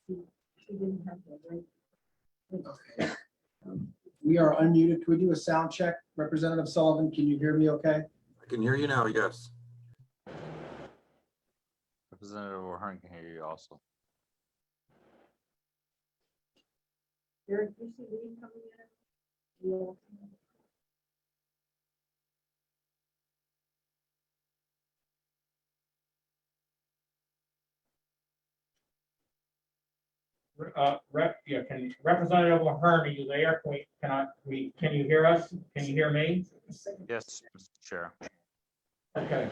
She didn't have the right. Okay. We are unmuted. Could we do a sound check? Representative Sullivan, can you hear me okay? I can hear you now, yes. Representative O'Hearn can hear you also. Derek, you see Lee coming in? Yeah. Representative O'Hearn, are you there? Can you hear us? Can you hear me? Yes, Mr. Chair. Okay.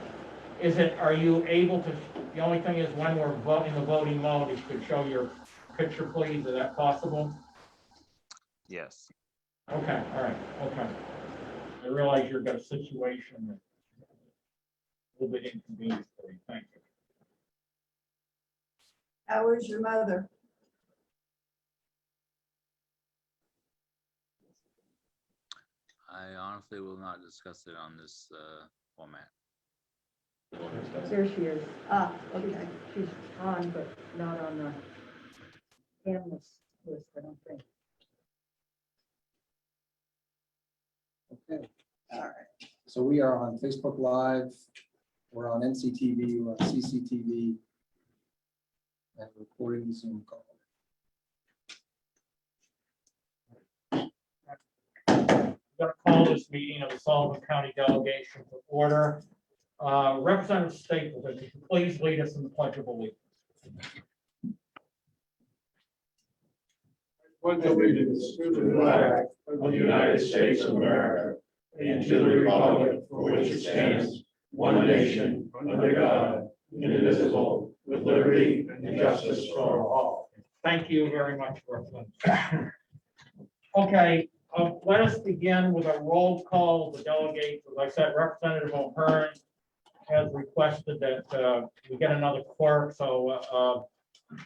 Are you able to, the only thing is when we're in the voting mode, if you could show your picture, please, is that possible? Yes. Okay, all right, okay. I realize you've got a situation that's a little bit inconvenient for you. Thank you. How is your mother? I honestly will not discuss it on this format. There she is. Ah, okay. She's on, but not on the canvas list, I don't think. Okay. All right. So we are on Facebook Live. We're on NCTV, we're on CCTV. And recording the Zoom call. I'm going to call this meeting of the Sullivan County Delegation to order. Representative Stapleton, could you please lead us in the Pledge of Allegiance? Pledge allegiance to the flag of the United States of America and to the republic for which it stands, one nation, under God, indivisible, with liberty and justice for all. Thank you very much, Representative. Okay, let us begin with a roll call of the delegates. As I said, Representative O'Hearn has requested that we get another clerk, so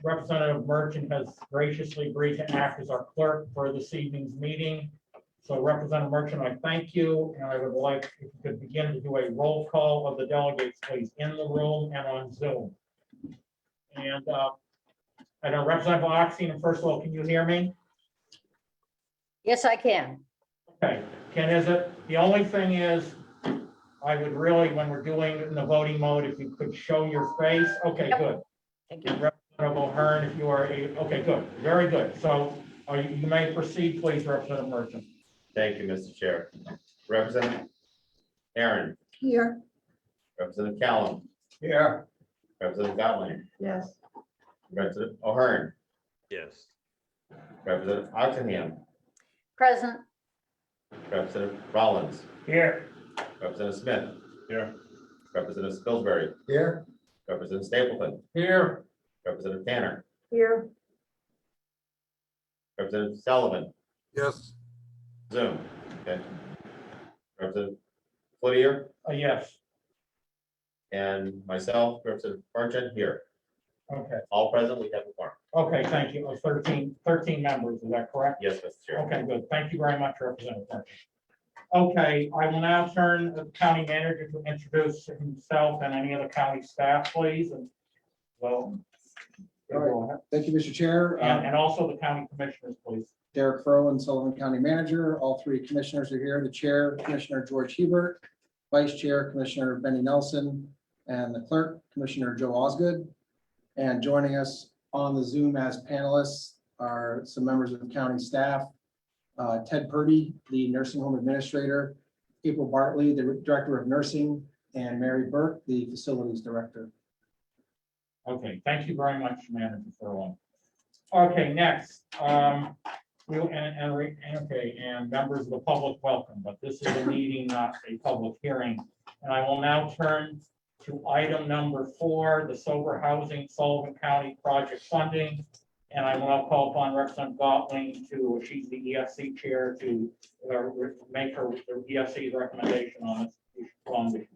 Representative Merchant has graciously agreed to act as our clerk for this evening's meeting. So Representative Merchant, I thank you, and I would like if you could begin to do a roll call of the delegates, please, in the room and on Zoom. And I know Representative Oxy, first of all, can you hear me? Yes, I can. Okay, Ken, is it, the only thing is, I would really, when we're doing it in the voting mode, if you could show your face. Okay, Yep. good. Thank you. Representative O'Hearn, if you are, okay, good, very good. So you may proceed, please, Representative Merchant. Thank you, Mr. Chair. Representative Aaron, Here. Representative Callum, Here. Representative Gottlieb, Yes. Representative O'Hearn, Yes. Representative Oxenham, Present. Representative Rollins, Here. Representative Smith. Here. Representative Spilsbury, Here. Representative Stapleton, Here. Representative Tanner, Here. Representative Sullivan, Yes. Zoom. Okay. Representative Cloutier Yes. and myself, Representative Merchant, here. Okay. All present, we have a quorum. Okay, thank you. 13 members, is that correct? Yes, Mr. Chair. Okay, good. Thank you very much, Representative Merchant. Okay, I will now turn to the county manager to introduce himself and any other county staff, please. And well, All right. Thank you, Mr. Chair. and also the county commissioners, please. Derek Ferland, Sullivan County Manager. All three commissioners are here. The Chair, Commissioner George Hebert, Vice Chair, Commissioner Benny Nelson, and the Clerk, Commissioner Joe Osgood. And joining us on the Zoom as panelists are some members of the county staff. Ted Purdy, the Nursing Home Administrator, April Bartley, the Director of Nursing, and Mary Burke, the Facilities Director. Okay, thank you very much, Manager Furlong. Okay, next, and members of the public, welcome, but this is a meeting, not a public hearing. And I will now turn to item number 4, the sober housing Sullivan County project funding. And I will now call upon Representative Gottlieb to, she's the EFC chair, to make her the EFC's recommendation on this.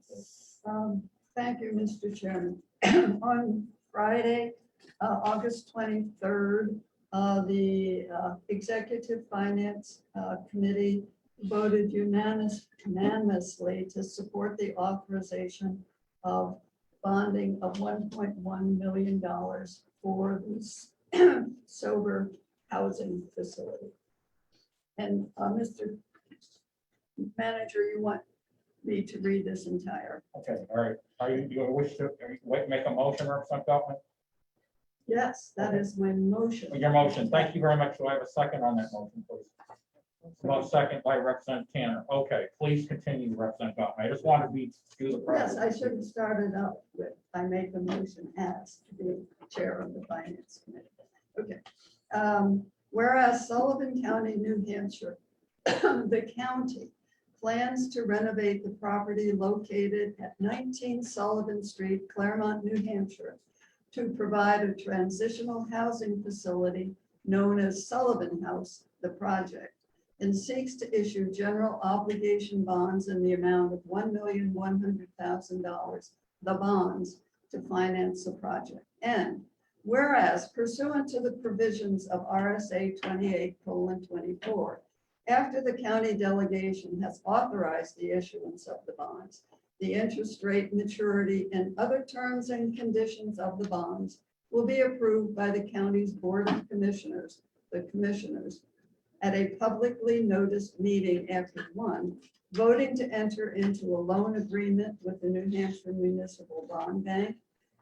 Thank you, Mr. Chairman. On Friday, August 23rd, the Executive Finance Committee voted unanimously to support the authorization of bonding of $1.1 million for this sober housing facility. And Mr. Manager, you want me to read this entire? Okay, all right. Are you wish to make a motion, Representative Gottman? Yes, that is my motion. Your motion. Thank you very much. Do I have a second on that motion, please? Well, second by Representative Tanner. Okay, please continue, Representative Gottman. I just want to do the. Yes, I should have started out with, I make the motion as to be chair of the finance committee. Okay. Whereas Sullivan County, New Hampshire, the county plans to renovate the property located at 19 Sullivan Street, Claremont, New Hampshire, to provide a transitional housing facility known as Sullivan House, the project, and seeks to issue general obligation bonds in the amount of $1,100,000, the bonds, to finance the project. And whereas pursuant to the provisions of RSA 28:24, after the county delegation has authorized the issuance of the bonds, the interest rate, maturity, and other terms and conditions of the bonds will be approved by the county's Board of Commissioners, the commissioners, at a publicly noticed meeting after one, voting to enter into a loan agreement with the New Hampshire Municipal Bond Bank.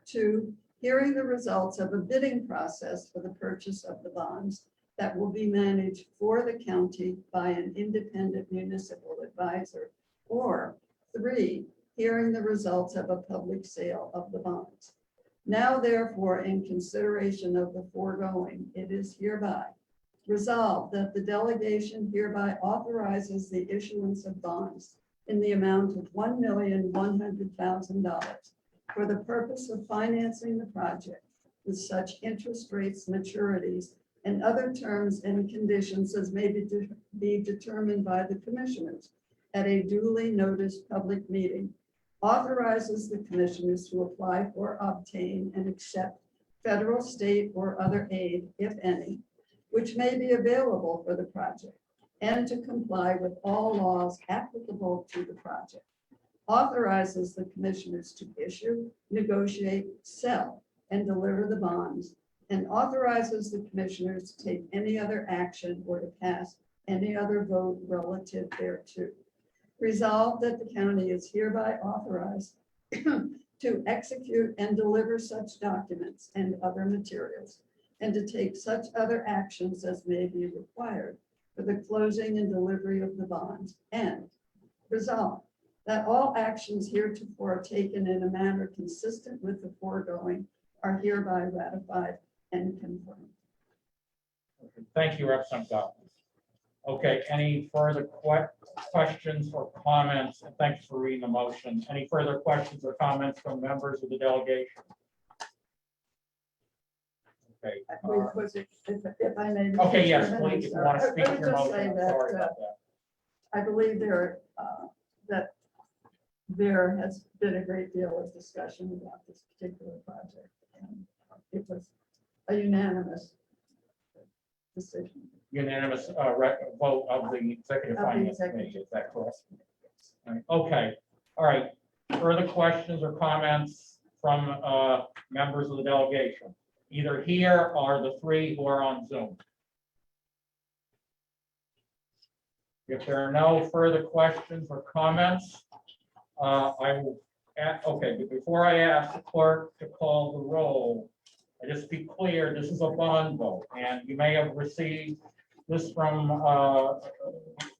Two, hearing the results of a bidding process for the purchase of the bonds that will be managed for the county by an independent municipal advisor. Or three, hearing the results of a public sale of the bonds. Now, therefore, in consideration of the foregoing, it is hereby resolved that the delegation hereby authorizes the issuance of bonds in the amount of $1,100,000 for the purpose of financing the project with such interest rates, maturities, and other terms and conditions as may be determined by the commissioners at a duly noticed public meeting, authorizes the commissioners to apply for, obtain, and accept federal, state, or other aid, if any, which may be available for the project, and to comply with all laws applicable to the project. Authorizes the commissioners to issue, negotiate, sell, and deliver the bonds, and authorizes the commissioners to take any other action or to pass any other vote relative thereto. Resolved that the county is hereby authorized to execute and deliver such documents and other materials, and to take such other actions as may be required for the closing and delivery of the bonds. And resolved that all actions heretofore taken in a manner consistent with the foregoing are hereby ratified and confirmed. Thank you, Representative Gottlieb. Okay, any further questions or comments? And thanks for reading the motion. Any further questions or comments from members of the delegation? Okay. Was it, if I may. Mr. Okay, yes, Chairman, please, if you I'm want to sorry. speak I to would your just motion, say I'm that, sorry about that. I believe there has been a great deal of discussion about this particular project, and it was a unanimous decision. Unanimous vote of the Executive Of the Finance executive. Committee, is that correct? All right, okay, all right. Further questions or comments from members of the delegation, either here or the three who are on Zoom? If there are no further questions or comments, I will, okay, but before I ask the clerk to call the roll, I just be clear, this is a bond vote, and you may have received this from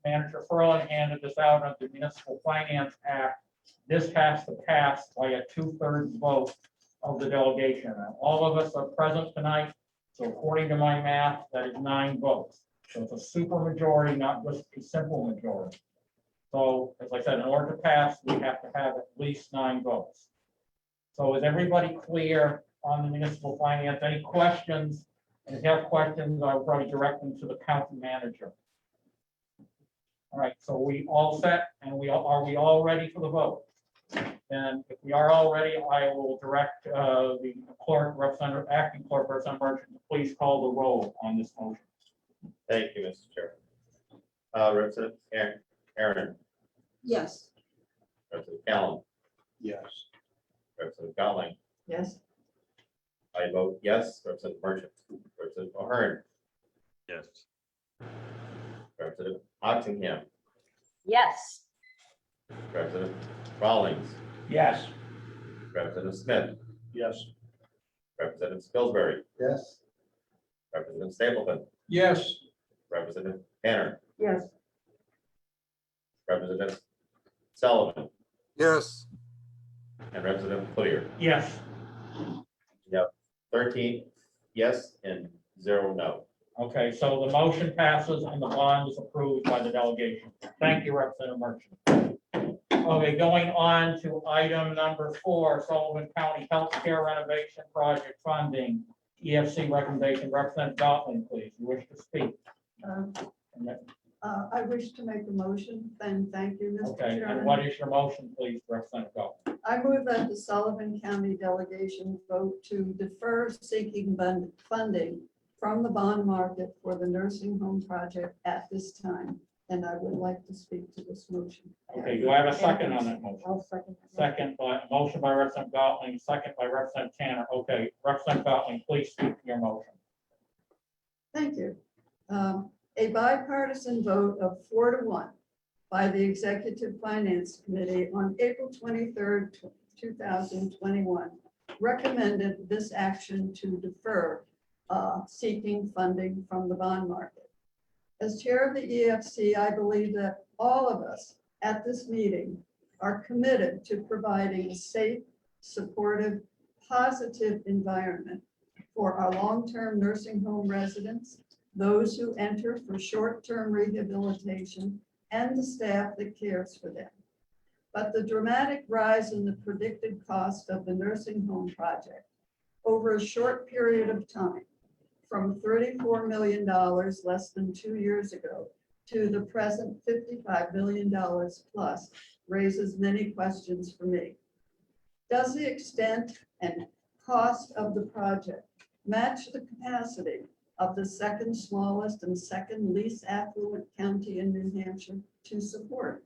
Manager Ferlin, handed this out under the Municipal Finance Act. This has to pass by a 2/3 vote of the delegation. And all of us are present tonight, so according to my math, that is 9 votes. So it's a super majority, not just a simple majority. So as I said, in order to pass, we have to have at least 9 votes. So is everybody clear on the municipal finance? Any questions? And if you have questions, I'll probably direct them to the county manager. All right, so we all set, and are we all ready for the vote? And if we are all ready, I will direct the clerk, acting clerk, Representative Merchant, to please call the roll on this motion. Thank you, Mr. Chair. Representative Aaron, Yes. Representative Callen, Yes. Representative Gottlieb, Yes. I vote yes. Representative Merchant. Representative Ahern. Yes. Representative Oxenham. Yes. Representative Rawlings. Yes. Representative Smith. Yes. Representative Spilsbury. Yes. Representative Stapleton. Yes. Representative Tanner. Yes, Representative Sullivan. yes, And Representative Cloutier. Yes. 13 yes and 0 no. Okay, so the motion passes and the bond is approved by the delegation. Thank you, Representative Merchant. Okay, going on to item number 4, Sullivan County Healthcare Renovation Project Funding, EFC recommendation. Representative Gottlieb, please, you wish to speak? Uh, And that- I wish to make a motion, then thank you, Mr. Okay, and Chairman. what is your motion, please, Representative Gottlieb? I move that the Sullivan County delegation vote to defer seeking funding from the bond market for the nursing home project at this time. And I would like to speak to this motion. Okay, do I have a second on that motion? I'll second. that. Second by, motion by Representative Gottlieb, second by Representative Tanner. Okay, Representative Gottlieb, please speak to your motion. Thank you. A bipartisan vote of 4-1 by the Executive Finance Committee on April 23rd, 2021, recommended this action to defer seeking funding from the bond market. As chair of the EFC, I believe that all of us at this meeting are committed to providing a safe, supportive, positive environment for our long-term nursing home residents, those who enter for short-term rehabilitation, and the staff that cares for them. But the dramatic rise in the predicted cost of the nursing home project over a short period of time, from $34 million less than 2 years ago to the present $55 million plus, raises many questions for me. Does the extent and cost of the project match the capacity of the second smallest and second least affluent county in New Hampshire to support?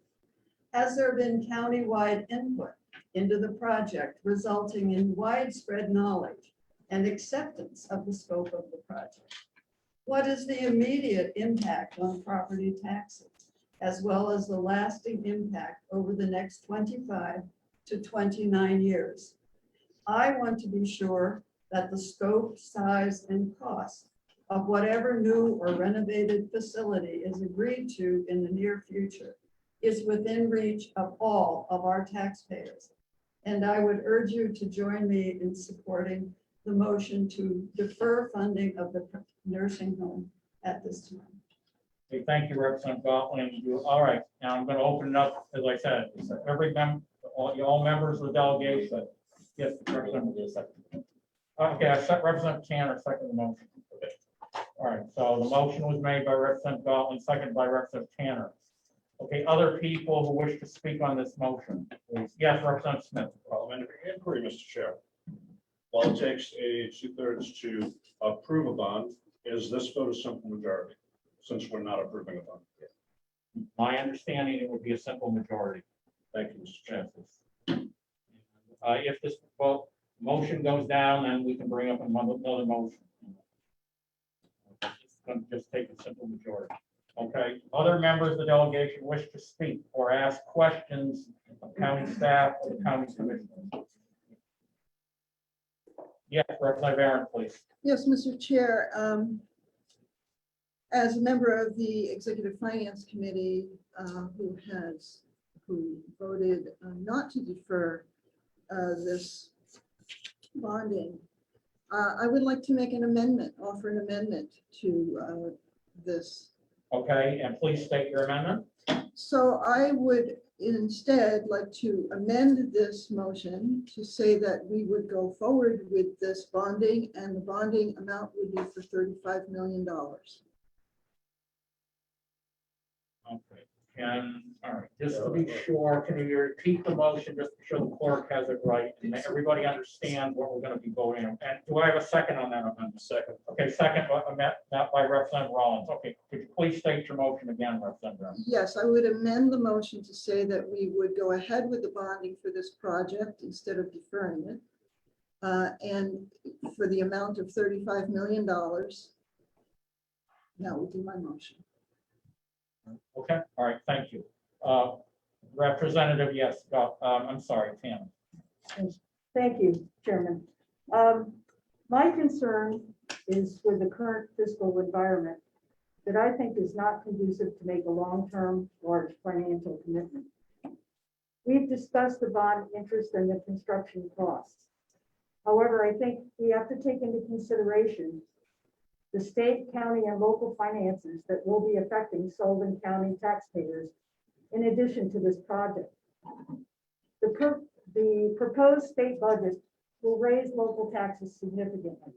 Has there been countywide input into the project resulting in widespread knowledge and acceptance of the scope of the project? What is the immediate impact on property taxes, as well as the lasting impact over the next 25 to 29 years? I want to be sure that the scope, size, and cost of whatever new or renovated facility is agreed to in the near future is within reach of all of our taxpayers. And I would urge you to join me in supporting the motion to defer funding of the nursing home at this time. Okay, thank you, Representative Gottlieb. All right, now I'm going to open it up, as I said, every member, all members of the delegation. Yes, Representative. Second. Okay, I set Representative Tanner, second the motion. Okay. All right, so the motion was made by Representative Gottlieb, seconded by Representative Tanner. Okay, other people who wish to speak on this motion, please. Yes, Representative Smith. Parliamentary inquiry, Mr. Chair. While it takes a 2/3 to approve a bond, is this vote a simple majority, since we're not approving a bond? My understanding, it would be a simple majority. Thank you, Mr. Chair. If this motion goes down, then we can bring up another motion. It's going to just take a simple majority. Okay, other members of the delegation wish to speak or ask questions of county staff or the county commissioners. Yes, Representative Aaron, please. Yes, Mr. Chair. As a member of the Executive Finance Committee who voted not to defer this bonding, I would like to make an amendment, offer an amendment to this. Okay, and please state your amendment. So I would instead like to amend this motion to say that we would go forward with this bonding, and the bonding amount would be for $35 million. Okay, and, all right, just to be sure, can you repeat the motion, just to be sure the clerk has it right, and that everybody understands what we're gonna be voting on? And do I have a second on that amendment? Second. Okay, second, that by Representative Rollins. Okay, could you please state your motion again, Representative Rollins? Yes, I would amend the motion to say that we would go ahead with the bonding for this project instead of deferring it. and for the amount of $35 million. That would be my motion. Okay, all right, thank you. Representative, yes, I'm sorry, Tam. Thank you, Chairman. My concern is with the current fiscal environment that I think is not conducive to make a long-term large financial commitment. We've discussed the bond interest and the construction costs. However, I think we have to take into consideration the state, county, and local finances that will be affecting Sullivan County taxpayers in addition to this project. The proposed state budget will raise local taxes significantly.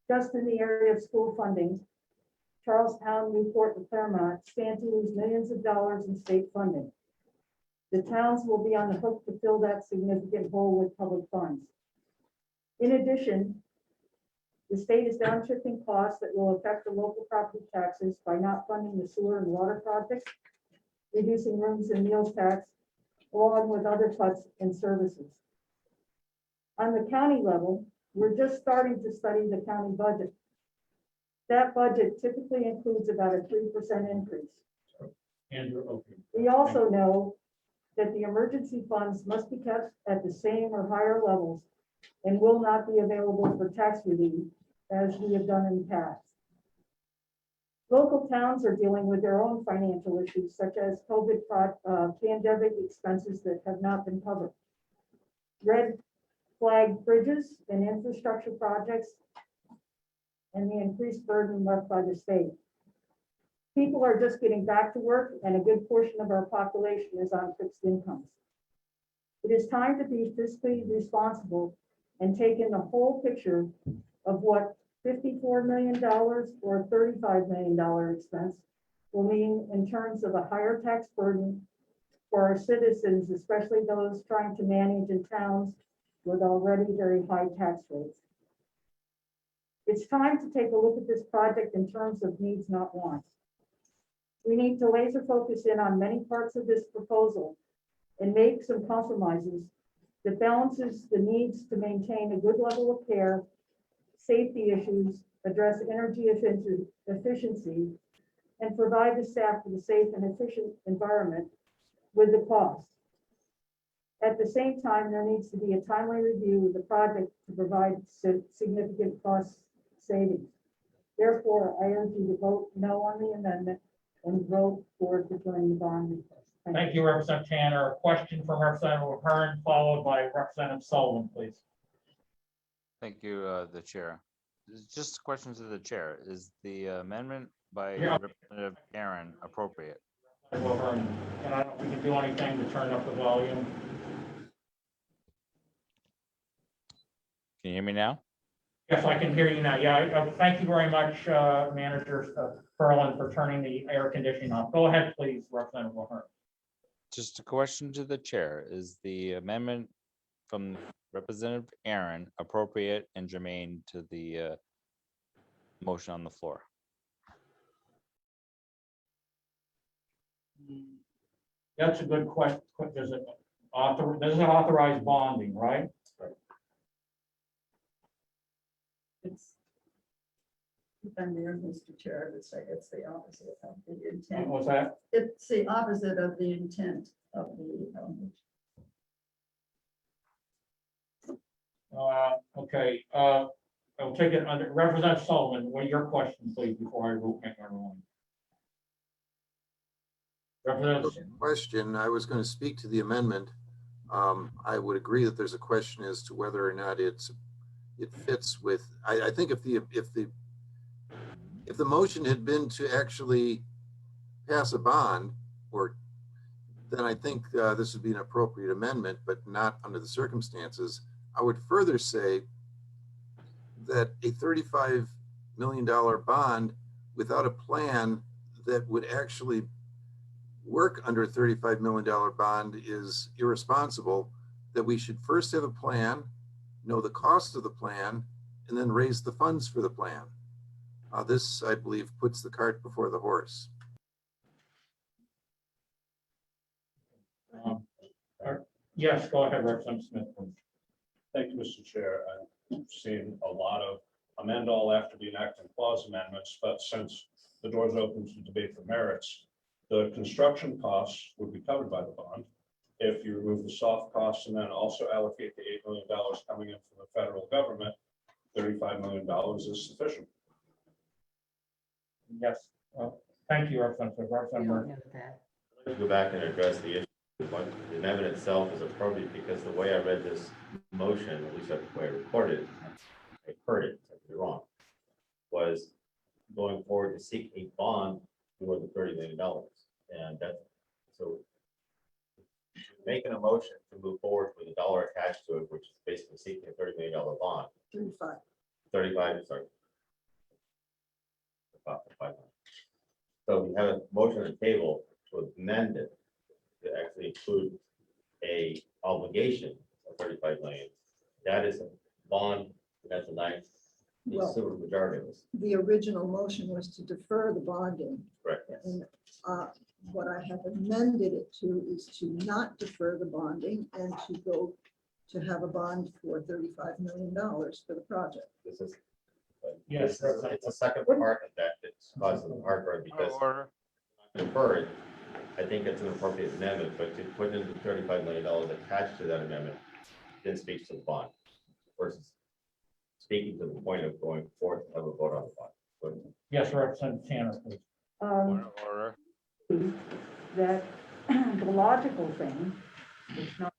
Just in the area of school funding, Charlestown, Newport, and Claremont stand to lose millions of dollars in state funding. The towns will be on the hook to fill that significant hole with public funds. In addition, the state is downshifting costs that will affect the local property taxes by not funding the sewer and water projects, reducing rooms and meals tax, along with other cuts in services. On the county level, we're just starting to study the county budget. That budget typically includes about a 3% increase. Andrew, okay. We also know that the emergency funds must be kept at the same or higher levels and will not be available for tax relief as we have done in the past. Local towns are dealing with their own financial issues, such as COVID pandemic expenses that have not been covered. Red flag bridges and infrastructure projects, and the increased burden left by the state. People are just getting back to work, and a good portion of our population is on fixed incomes. It is time to be fiscally responsible and take in the whole picture of what $54 million or $35 million expense will mean in terms of a higher tax burden for our citizens, especially those trying to manage in towns with already very high tax rates. It's time to take a look at this project in terms of needs, not wants. We need to laser focus in on many parts of this proposal and make some compromises that balances the needs to maintain a good level of care, safety issues, address energy efficiency, and provide the staff with a safe and efficient environment with the cost. At the same time, there needs to be a timely review of the project to provide significant cost savings. Therefore, I urge you to vote no on the amendment and vote for deferring the bond request. Thank you, Representative Tanner. A question from Representative Hearn, followed by Representative Sullivan, please. Thank you, the chair. Just a question to the chair. Is the amendment by Yeah. Representative Aaron appropriate? Representative Hearn, and I don't know if we can do anything to turn up the volume. Can you hear me now? Yes, I can hear you now. Yeah, thank you very much, Manager Ferland, for turning the air conditioning off. Go ahead, please, Representative Hearn. Just a question to the chair. Is the amendment from Representative Aaron appropriate and germane to the motion on the floor? That's a good question. Does it authorize bonding, right? It's, if I'm there, Mr. Chair, I would say it's the opposite of the intent. What's that? It's the opposite of the intent of the. Okay, I'll take it under Representative Sullivan. What are your questions, please, before I make my ruling? Representative, Question, I was going to speak to the amendment. I would agree that there's a question as to whether or not it fits with, I think if the motion had been to actually pass a bond, then I think this would be an appropriate amendment, but not under the circumstances. I would further say that a $35 million bond without a plan that would actually work under a $35 million bond is irresponsible, that we should first have a plan, know the cost of the plan, and then raise the funds for the plan. This, I believe, puts the cart before the horse. yes, go ahead, Representative Smith, please. Thank you, Mr. Chair. we've seen a lot of amend all after the enacting clause amendments, but since the door's open to debate the merits, the construction costs would be covered by the bond. If you remove the soft costs and then also allocate the $8 million coming in from the federal government, $35 million is sufficient. Yes, thank you, Representative. Representative Murphy. Let's go back and address the issue. But the amendment itself is appropriate because the way I read this motion, at least the way I recorded it, I heard it, I could be wrong, was going forward to seek a bond for the $30 million. And that's, so making a motion to move forward with a dollar attached to it, which is basically seeking a $30 million bond, 35. 35, sorry. So we have a motion on the table to amend it to actually include a obligation of 35 million. That is a bond, that's a nice, Well, super majority of this. the original motion was to defer the bonding. Correct. And what I have amended it to is to not defer the bonding and to go to have a bond for $35 million for the project. This is. Yes, this is- it's a second part of that that's causing the heartburn because Order. defer it. I think it's an appropriate amendment, but to put in the $35 million attached to that amendment, then speaks to the bond versus speaking to the point of going forth to have a vote on the bond. But Yes, Representative Tanner, please. Point of order. That the logical thing, which not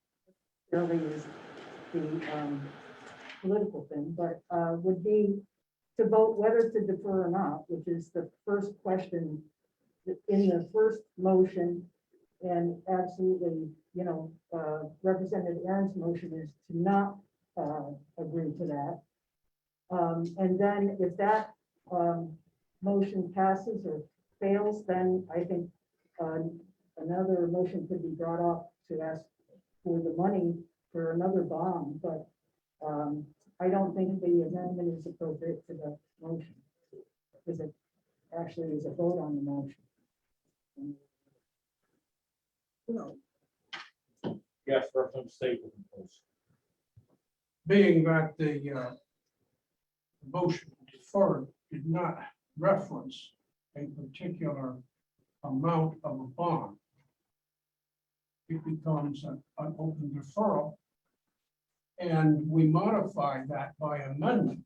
necessarily is the political thing, but would be to vote whether to defer or not, which is the first question in the first motion. And absolutely, you know, Representative Aaron's motion is to not agree to that. And then if that motion passes or fails, then I think another motion could be brought up to ask for the money for another bond, but I don't think the amendment is appropriate to the motion, because it actually is a vote on the motion. No, Yes, Representative Stapleton, please. Being that the motion deferred did not reference a particular amount of a bond, it becomes an open deferral. And we modify that by amendment,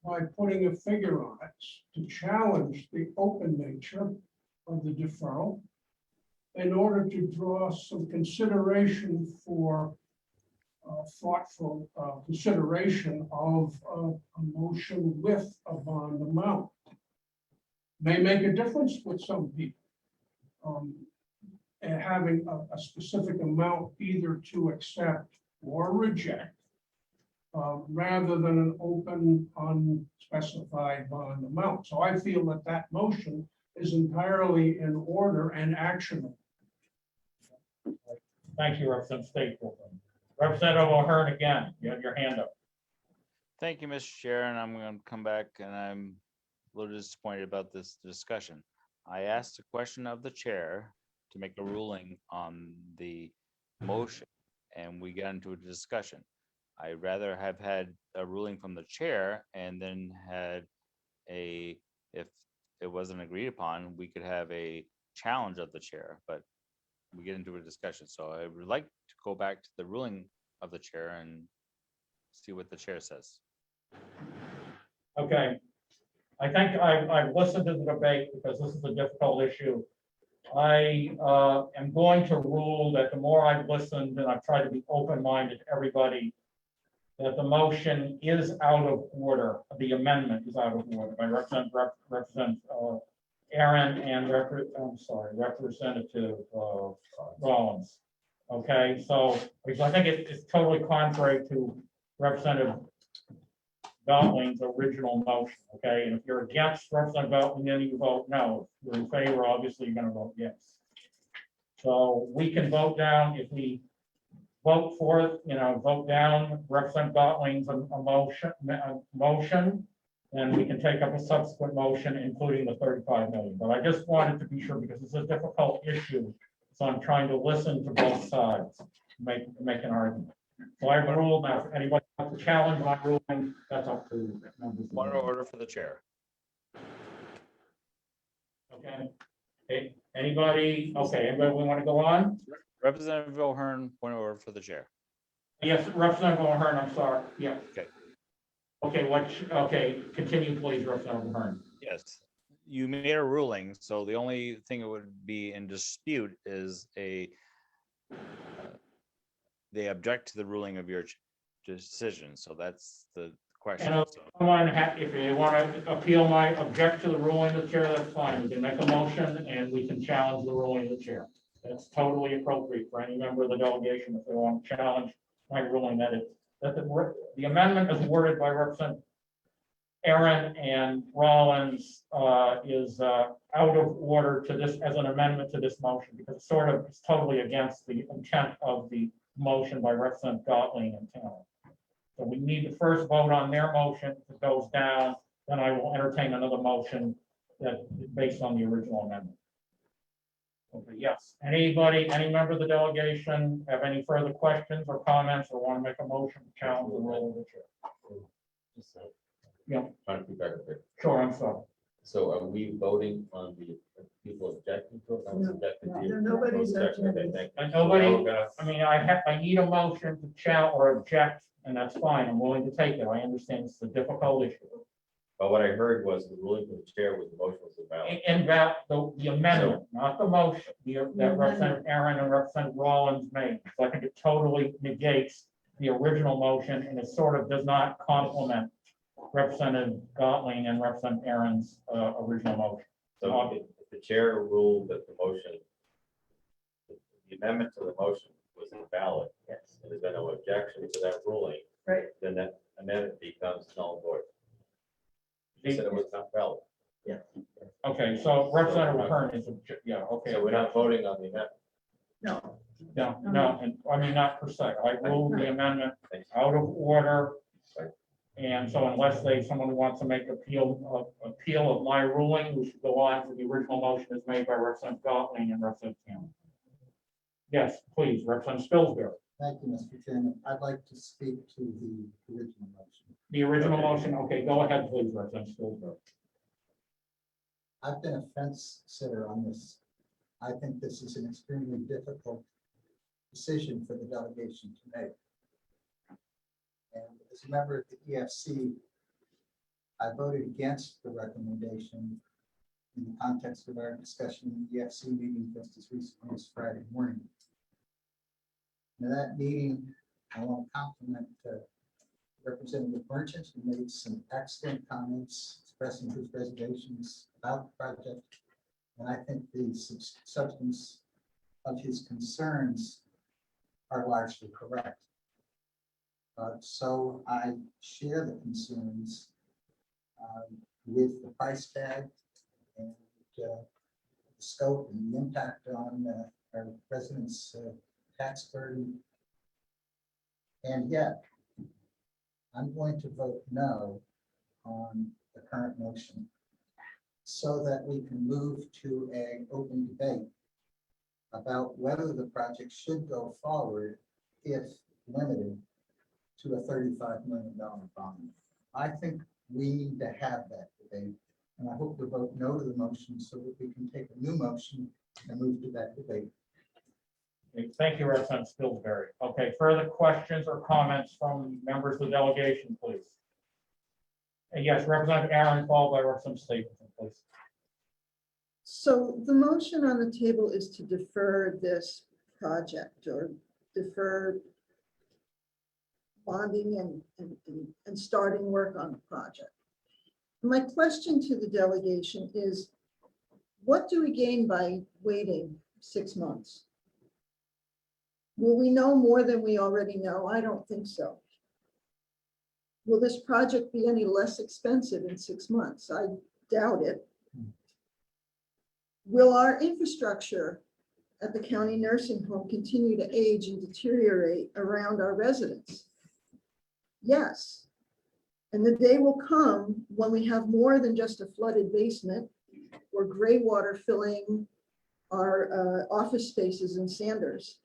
by putting a figure on it to challenge the open nature of the deferral in order to draw some consideration for thoughtful consideration of a motion with a bond amount. May make a difference with some people. And having a specific amount either to accept or reject rather than an open, unspecified bond amount. So I feel that that motion is entirely in order and actionable. Thank you, Representative Stapleton. Representative O'Hearn again, you have your hand up. Thank you, Mr. Chair, and I'm going to come back and I'm a little disappointed about this discussion. I asked a question of the chair to make a ruling on the motion, and we got into a discussion. I'd rather have had a ruling from the chair and then had a, if it wasn't agreed upon, we could have a challenge of the chair, but we get into a discussion. So I would like to go back to the ruling of the chair and see what the chair says. Okay. I think I've listened to the debate because this is a difficult issue. I am going to rule that the more I've listened and I've tried to be open-minded to everybody, that the motion is out of order. The amendment is out of order by Representative Aaron and Representative Rollins. Okay, so because I think it's totally contrary to Representative Gotling's original motion. Okay, and if you're against Representative Gotling, then you vote no. If you're in favor, obviously you're going to vote yes. So we can vote down if we vote for it, vote down Representative Gotling's motion, and we can take up a subsequent motion, including the 35 million. But I just wanted to be sure because it's a difficult issue. So I'm trying to listen to both sides, make an argument. So I ruled now, if anybody wants to challenge my ruling, that's up to members. Point of order for the chair. Okay. Anybody, okay, anybody want to go on? Representative O'Hearn, point of order for the chair. Yes, Representative O'Hearn, I'm sorry, yeah. Okay. Okay, continue, please, Representative O'Hearn. Yes, you made a ruling, so the only thing that would be in dispute is they object to the ruling of your decision, so that's the question. And So, if you want to appeal my object to the ruling of the chair, that's fine. We can make a motion and we can challenge the ruling of the chair. That's totally appropriate for any member of the delegation if they want to challenge my ruling that the amendment as worded by Representative Aaron and Rollins is out of order to this as an amendment to this motion because it's sort of it's totally against the intent of the motion by Representative Gottlieb and Tanner. So we need to first vote on their motion. If it goes down, then I will entertain another motion that based on the original amendment. Okay, yes. Anybody, any member of the delegation have any further questions or comments or want to make a motion to challenge the role of the chair? Yeah, Trying to keep back a bit. sure, I'm sorry. So are we voting on the people objecting to it? I was No, objecting to no, you. nobody's Objection, okay, objecting. thank you. And nobody, So we're gonna- I mean, I need a motion to challenge or object, and that's fine. I'm willing to take it. I understand it's a difficult issue. But what I heard was the ruling from the chair was the motion was invalid. And that, the amendment, not the motion, that Representative Aaron and Representative Rollins made. So I think it totally negates the original motion and it sort of does not complement Representative Gottlieb and Representative Aaron's original motion. So if the chair ruled that the motion, the amendment to the motion was invalid, Yes. and there's been no objection to that ruling, Right. then that amendment becomes null and void. He said it was not valid. Okay, so Representative O'Hearn is, yeah, okay. So we're not voting on the amendment. No, No, and I mean, not per se. I ruled the amendment out of order. And so unless someone wants to make appeal of my ruling, we should go on to the original motion as made by Representative Gottlieb and Representative Campbell. Yes, please, Representative Spilsbury. Thank you, Mr. Chairman. I'd like to speak to the original motion. The original motion, okay, go ahead, please, Representative Spilsbury. I've been a fence sitter on this. I think this is an extremely difficult decision for the delegation to make. And as a member of the EFC, I voted against the recommendation in the context of our discussion in the EFC meeting just as recently as Friday morning. In that meeting, I want to compliment Representative Merchant, who made some excellent comments expressing his reservations about the project. And I think the substance of his concerns are largely correct. So I share the concerns with the price tag and the scope and the impact on our residents' tax burden. And yet, I'm going to vote no on the current motion so that we can move to an open debate about whether the project should go forward if limited to a $35 million bond. I think we need to have that debate, and I hope to vote no to the motion so that we can take a new motion and move to that debate. Okay, thank you, Representative Spilsbury. Okay, further questions or comments from members of the delegation, please? And yes, Representative Aaron, followed by Representative Stapleton, please. So the motion on the table is to defer this project or defer bonding and starting work on the project. My question to the delegation is, what do we gain by waiting 6 months? Will we know more than we already know? I don't think so. Will this project be any less expensive in 6 months? I doubt it. Will our infrastructure at the county nursing home continue to age and deteriorate around our residents? Yes. And the day will come when we have more than just a flooded basement or gray water filling our office spaces in Sanders.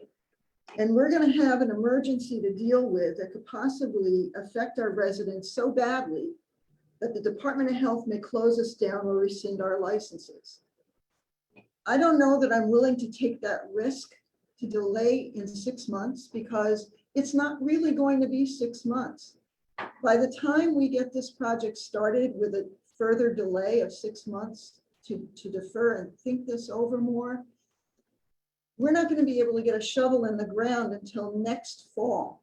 and we're gonna have an emergency to deal with that could possibly affect our residents so badly that the Department of Health may close us down or rescind our licenses. I don't know that I'm willing to take that risk to delay in 6 months, because it's not really going to be 6 months. By the time we get this project started with a further delay of 6 months to defer and think this over more, we're not going to be able to get a shovel in the ground until next fall.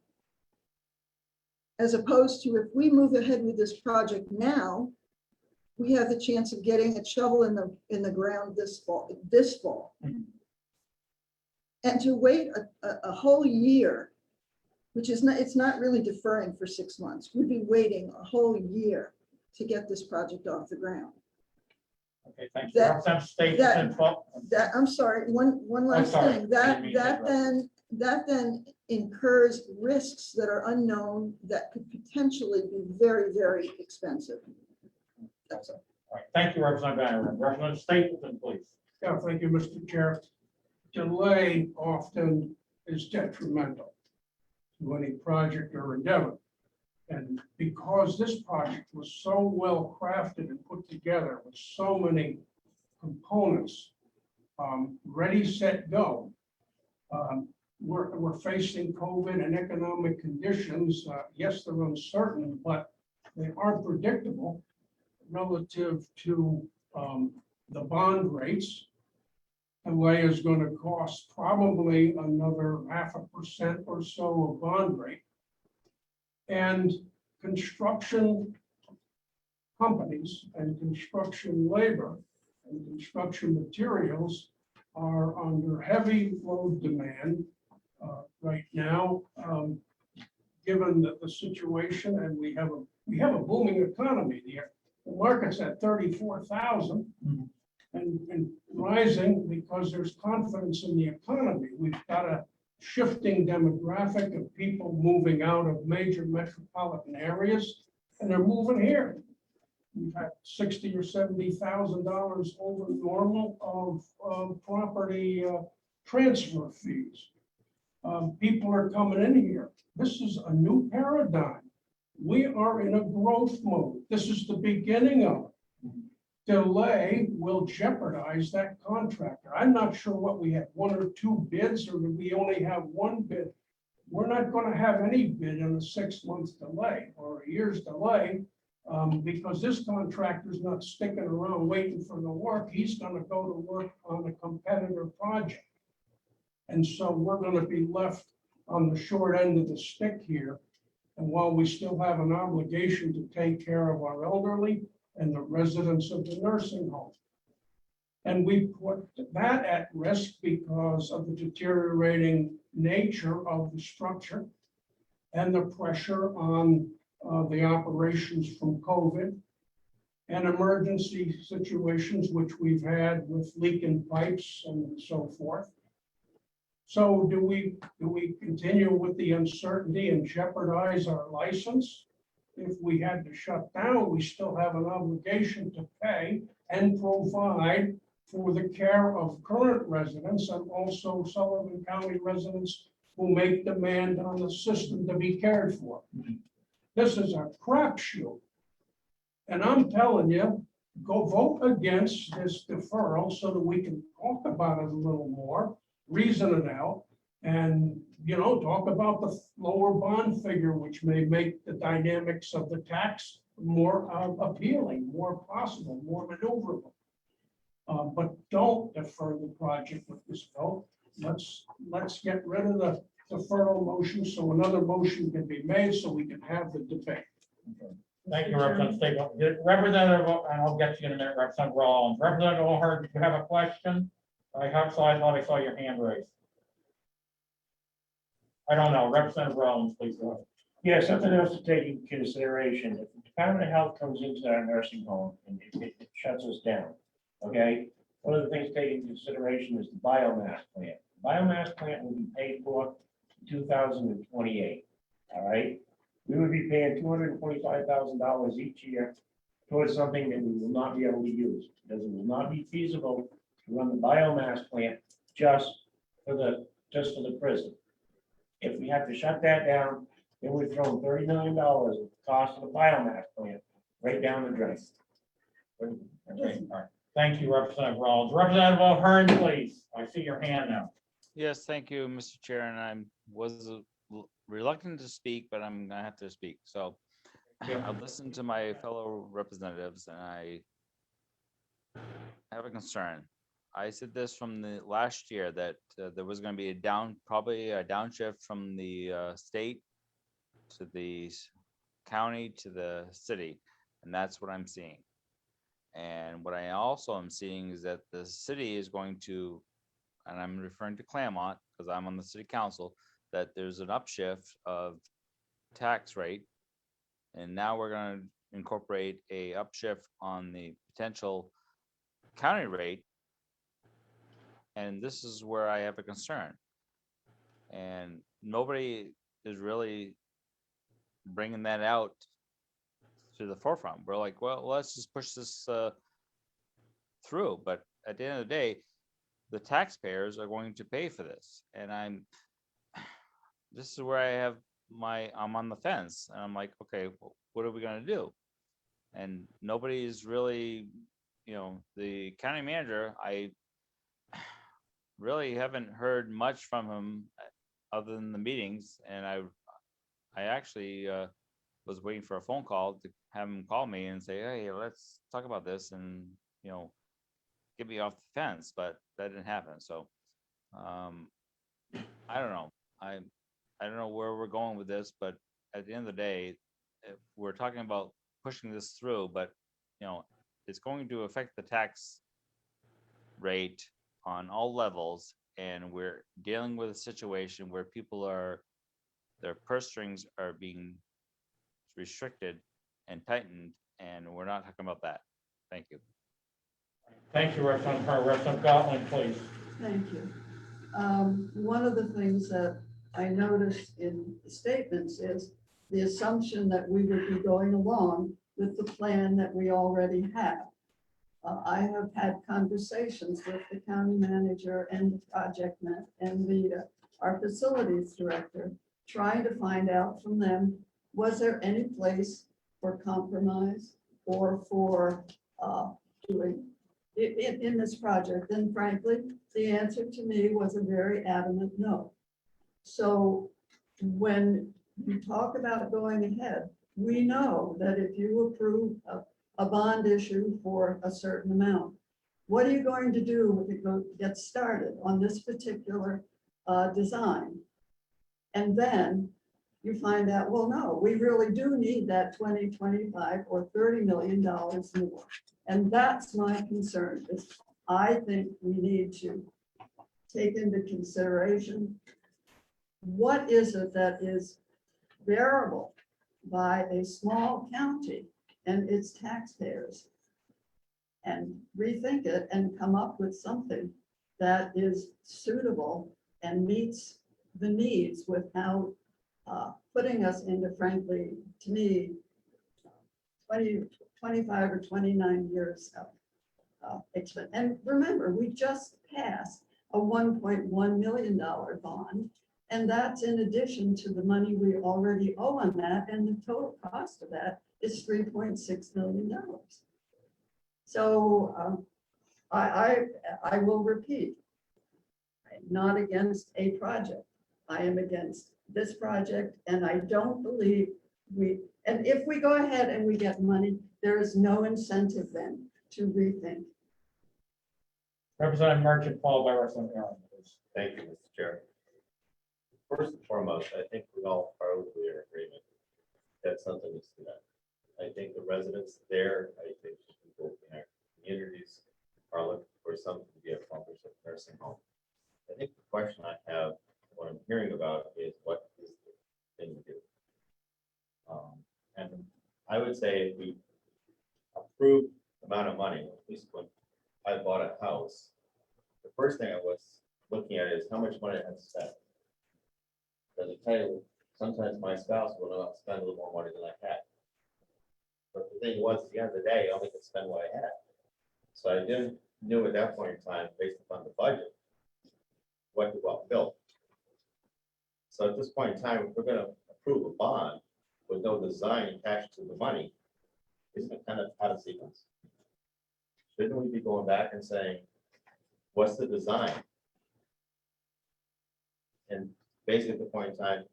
As opposed to if we move ahead with this project now, we have the chance of getting a shovel in the ground this fall. And to wait a whole year, which is not, it's not really deferring for 6 months. We'd be waiting a whole year to get this project off the ground. Okay, thank you. That- Representative Stapleton, That, I'm sorry, one last sorry. thing, I didn't mean to interrupt. that then incurs risks that are unknown that could potentially be very, very expensive. That's all. all right, thank you, Representative Bannerman. Representative Stapleton, please. Yeah, thank you, Mr. Chair. Delay often is detrimental to any project or endeavor. And because this project was so well crafted and put together with so many components, ready, set, go, we're facing COVID and economic conditions. Yes, they're uncertain, but they are predictable relative to the bond rates. Delay is going to cost probably another 0.5% or so of bond rate. And construction companies and construction labor and construction materials are under heavy load demand right now, given the situation, and we have a booming economy. The market's at 34,000 and rising because there's confidence in the economy. We've got a shifting demographic of people moving out of major metropolitan areas, and they're moving here. We've had $60,000 or $70,000 over normal of property transfer fees. People are coming in here. This is a new paradigm. We are in a growth mode. This is the beginning of it. Delay will jeopardize that contractor. I'm not sure what we have, 1 or 2 bids, or we only have 1 bid. We're not going to have any bid in a 6 months delay or a year's delay, because this contractor is not sticking around waiting for the work. He's going to go to work on a competitor project. And so we're going to be left on the short end of the stick here. And while we still have an obligation to take care of our elderly and the residents of the nursing home. And we put that at risk because of the deteriorating nature of the structure and the pressure on the operations from COVID and emergency situations, which we've had with leaking pipes and so forth. So do we continue with the uncertainty and jeopardize our license? If we had to shut down, we still have an obligation to pay and provide for the care of current residents and also Sullivan County residents who make demand on the system to be cared for. This is a crapshoot. And I'm telling you, go vote against this deferral so that we can talk about it a little more, reason it out, and talk about the lower bond figure, which may make the dynamics of the tax more appealing, more possible, more maneuverable. But don't defer the project with this vote. Let's get rid of the deferral motion so another motion can be made so we can have the debate. Thank you, Representative Stapleton. Representative, and I'll get you in a minute, Representative Rollins. Representative O'Hare, did you have a question? I thought I saw your hand raised. I don't know. Representative Rollins, please go ahead. Yeah, something else to take into consideration. If the Department of Health comes into our nursing home and it shuts us down, okay? One of the things taken into consideration is the biomass plant. The biomass plant will be paid for in 2028, all right? We would be paying $225,000 each year towards something that we will not be able to use, because it will not be feasible to run the biomass plant just for the prison. If we have to shut that down, then we're throwing $30 million of the cost of the biomass plant right down the drain. Okay, all right. Thank you, Representative Rollins. Representative O'Hearn, please. I see your hand now. Yes, thank you, Mr. Chair, and I was reluctant to speak, but I'm gonna have to speak. So Yeah. I've listened to my fellow representatives and I have a concern. I said this from the last year that there was gonna be probably a downshift from the state to the county to the city, and that's what I'm seeing. And what I also am seeing is that the city is going to, and I'm referring to Claremont because I'm on the city council, that there's an upshift of tax rate. And now we're going to incorporate a upshift on the potential county rate. And this is where I have a concern. And nobody is really bringing that out to the forefront. We're like, well, let's just push this through. But at the end of the day, the taxpayers are going to pay for this. And this is where I have I'm on the fence and I'm like, okay, well, what are we going to do? And nobody is really, the county manager, I really haven't heard much from him other than the meetings. And I actually was waiting for a phone call to have him call me and say, hey, let's talk about this and, get me off the fence, but that didn't happen. So I don't know. I don't know where we're going with this, but at the end of the day, we're talking about pushing this through, but it's going to affect the tax rate on all levels. And we're dealing with a situation where their purse strings are being restricted and tightened, and we're not talking about that. Thank you. Thank you, Representative O'Hearn. Representative Gotland, please. Thank you. One of the things that I noticed in the statements is the assumption that we would be going along with the plan that we already have. I have had conversations with the county manager and the project and our facilities director, trying to find out from them, was there any place for compromise or for doing in this project? And frankly, the answer to me was a very adamant no. So when you talk about going ahead, we know that if you approve a bond issue for a certain amount, what are you going to do when it gets started on this particular design? And then you find out, well, no, we really do need that 20, 25, or $30 million more. And that's my concern, is I think we need to take into consideration what is it that is bearable by a small county and its taxpayers, and rethink it and come up with something that is suitable and meets the needs without putting us into, frankly, to me, 25 or 29 years of expense. And remember, we just passed a $1.1 million bond, and that's in addition to the money we already owe on that, and the total cost of that is $3.6 million. So I will repeat, I'm not against a project. I am against this project, and I don't believe and if we go ahead and we get money, there is no incentive then to rethink. Representative Merchant, followed by Representative Aaron, please. Thank you, Mr. Chair. First and foremost, I think we all probably are in agreement that something needs to be done. I think the residents there, I think the people in our communities are looking for something to be accomplished at the nursing home. I think the question I have, what I'm hearing about, is what is the thing to do? And I would say if we approve the amount of money, at least when I bought a house, the first thing I was looking at is how much money I have to spend. Because I tell you, sometimes my spouse will not spend a little more money than I had. But the thing was, at the end of the day, I only could spend what I had. So I knew at that point in time, based upon the budget, what to build. So at this point in time, if we're gonna approve a bond with no design attached to the money, isn't it kind of out of sequence? Shouldn't we be going back and saying, what's the design? And basically at the point in time,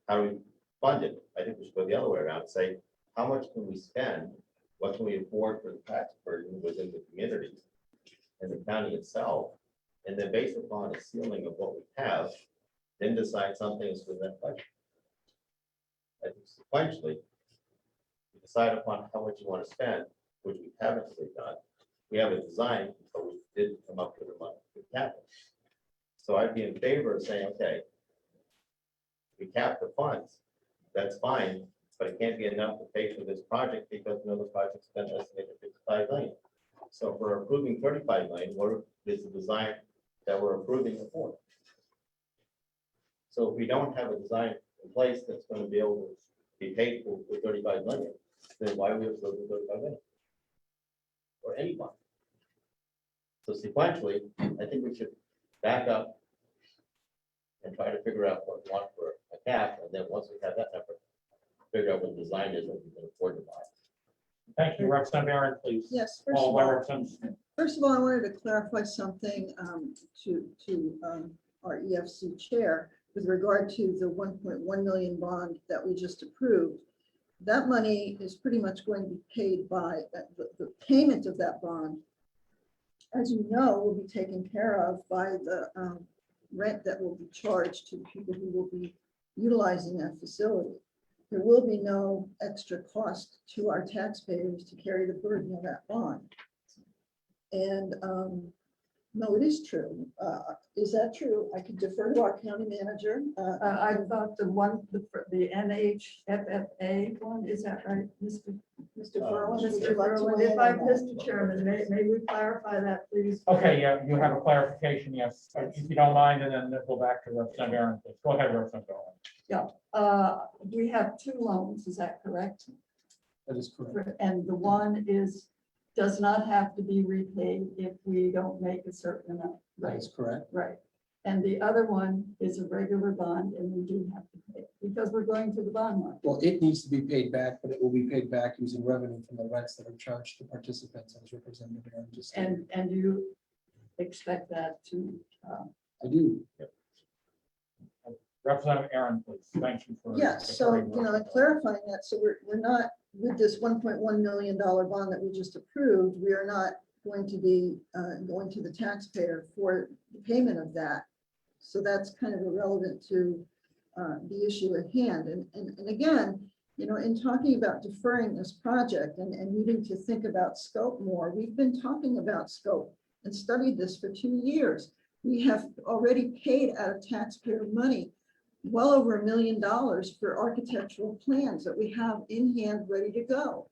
how do we fund it? I think we should go the other way around and say, how much can we spend? What can we afford for the tax burden within the community and the county itself? And then based upon a ceiling of what we have, then decide something is within that budget. I think sequentially, you decide upon how much you want to spend, which we haven't really done. We have a design, but we did come up with a money with capital. So I'd be in favor of saying, okay, we cap the funds, that's fine, but it can't be enough to pay for this project because another project's been estimated at 55 million. So if we're approving 35 million, what is the design that we're approving it for? So if we don't have a design in place that's going to be able to be paid for 35 million, then why are we approving 35 million? Or anyone? So sequentially, I think we should back up and try to figure out what we want for a cap, and then once we have that number, figure out what the design is that we can afford to buy. Thank you, Representative Aaron, please. Yes, Followed by Representative first of all, I wanted to clarify something to our EFC chair with regard to the 1.1 million bond that we just approved. That money is pretty much going to be paid by the payment of that bond, as you know, will be taken care of by the rent that will be charged to people who will be utilizing that facility. There will be no extra cost to our taxpayers to carry the burden of that bond. And no, it is true. Is that true? I could defer to our county manager. I thought the NHFFA one, is that right, Mr. Berlin, would you Mr. like to Berlin, weigh if in I, on that? Mr. Chairman, may we clarify that, please? Okay, yeah, you have a clarification, yes. If you don't mind, and then we'll go back to Representative Aaron, please. Go ahead, Representative Aaron. We have two loans, is that correct? That is correct. And the one does not have to be repaid if we don't make a certain amount. That is correct. Right. And the other one is a regular bond and we do have to pay because we're going to the bond market. Well, it needs to be paid back, but it will be paid back using revenue from the rents that are charged to participants, as Representative Aaron just stated. And you expect that to, I do. Representative Aaron, please. Thank you for. Yes, so, clarifying that, so we're not, with this $1.1 million bond that we just approved, we are not going to be going to the taxpayer for the payment of that. So that's kind of irrelevant to the issue at hand. And again, in talking about deferring this project and needing to think about scope more, we've been talking about scope and studied this for 2 years. We have already paid out of taxpayer money well over $1 million for architectural plans that we have in hand ready to go.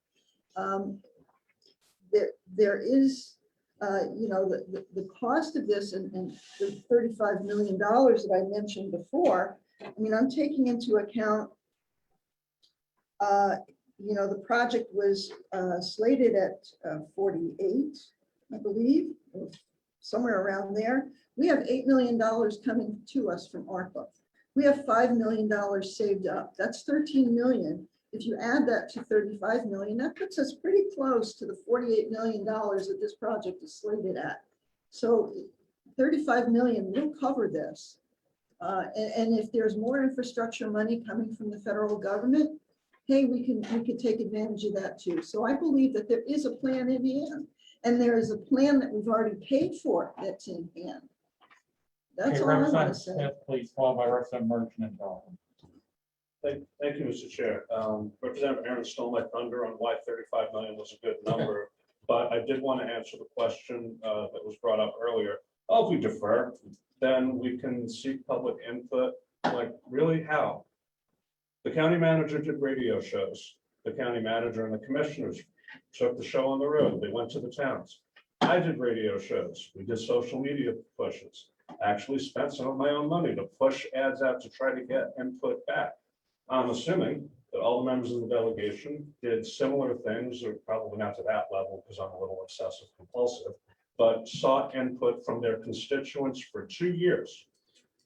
There is, the cost of this and the $35 million that I mentioned before. I mean, I'm taking into account, the project was slated at 48, I believe, or somewhere around there. We have $8 million coming to us from ARPA. We have $5 million saved up. That's 13 million. If you add that to 35 million, that puts us pretty close to the $48 million that this project is slated at. So 35 million will cover this. And if there's more infrastructure money coming from the federal government, hey, we could take advantage of that too. So I believe that there is a plan in hand, and there is a plan that we've already paid for that's in hand. That's all I want to Representative say. Smith, please, followed by Representative Merchant and Dalton. Thank you, Mr. Chair. Representative Aaron stole my thunder on why 35 million was a good number, but I did want to answer the question that was brought up earlier. Oh, if we defer, then we can seek public input. Like, really, how? The county manager did radio shows. The county manager and the commissioners took the show on the road. They went to the towns. I did radio shows. We did social media pushes. Actually spent some of my own money to push ads out to try to get input back. I'm assuming that all the members of the delegation did similar things, or probably not to that level because I'm a little obsessive compulsive, but sought input from their constituents for 2 years.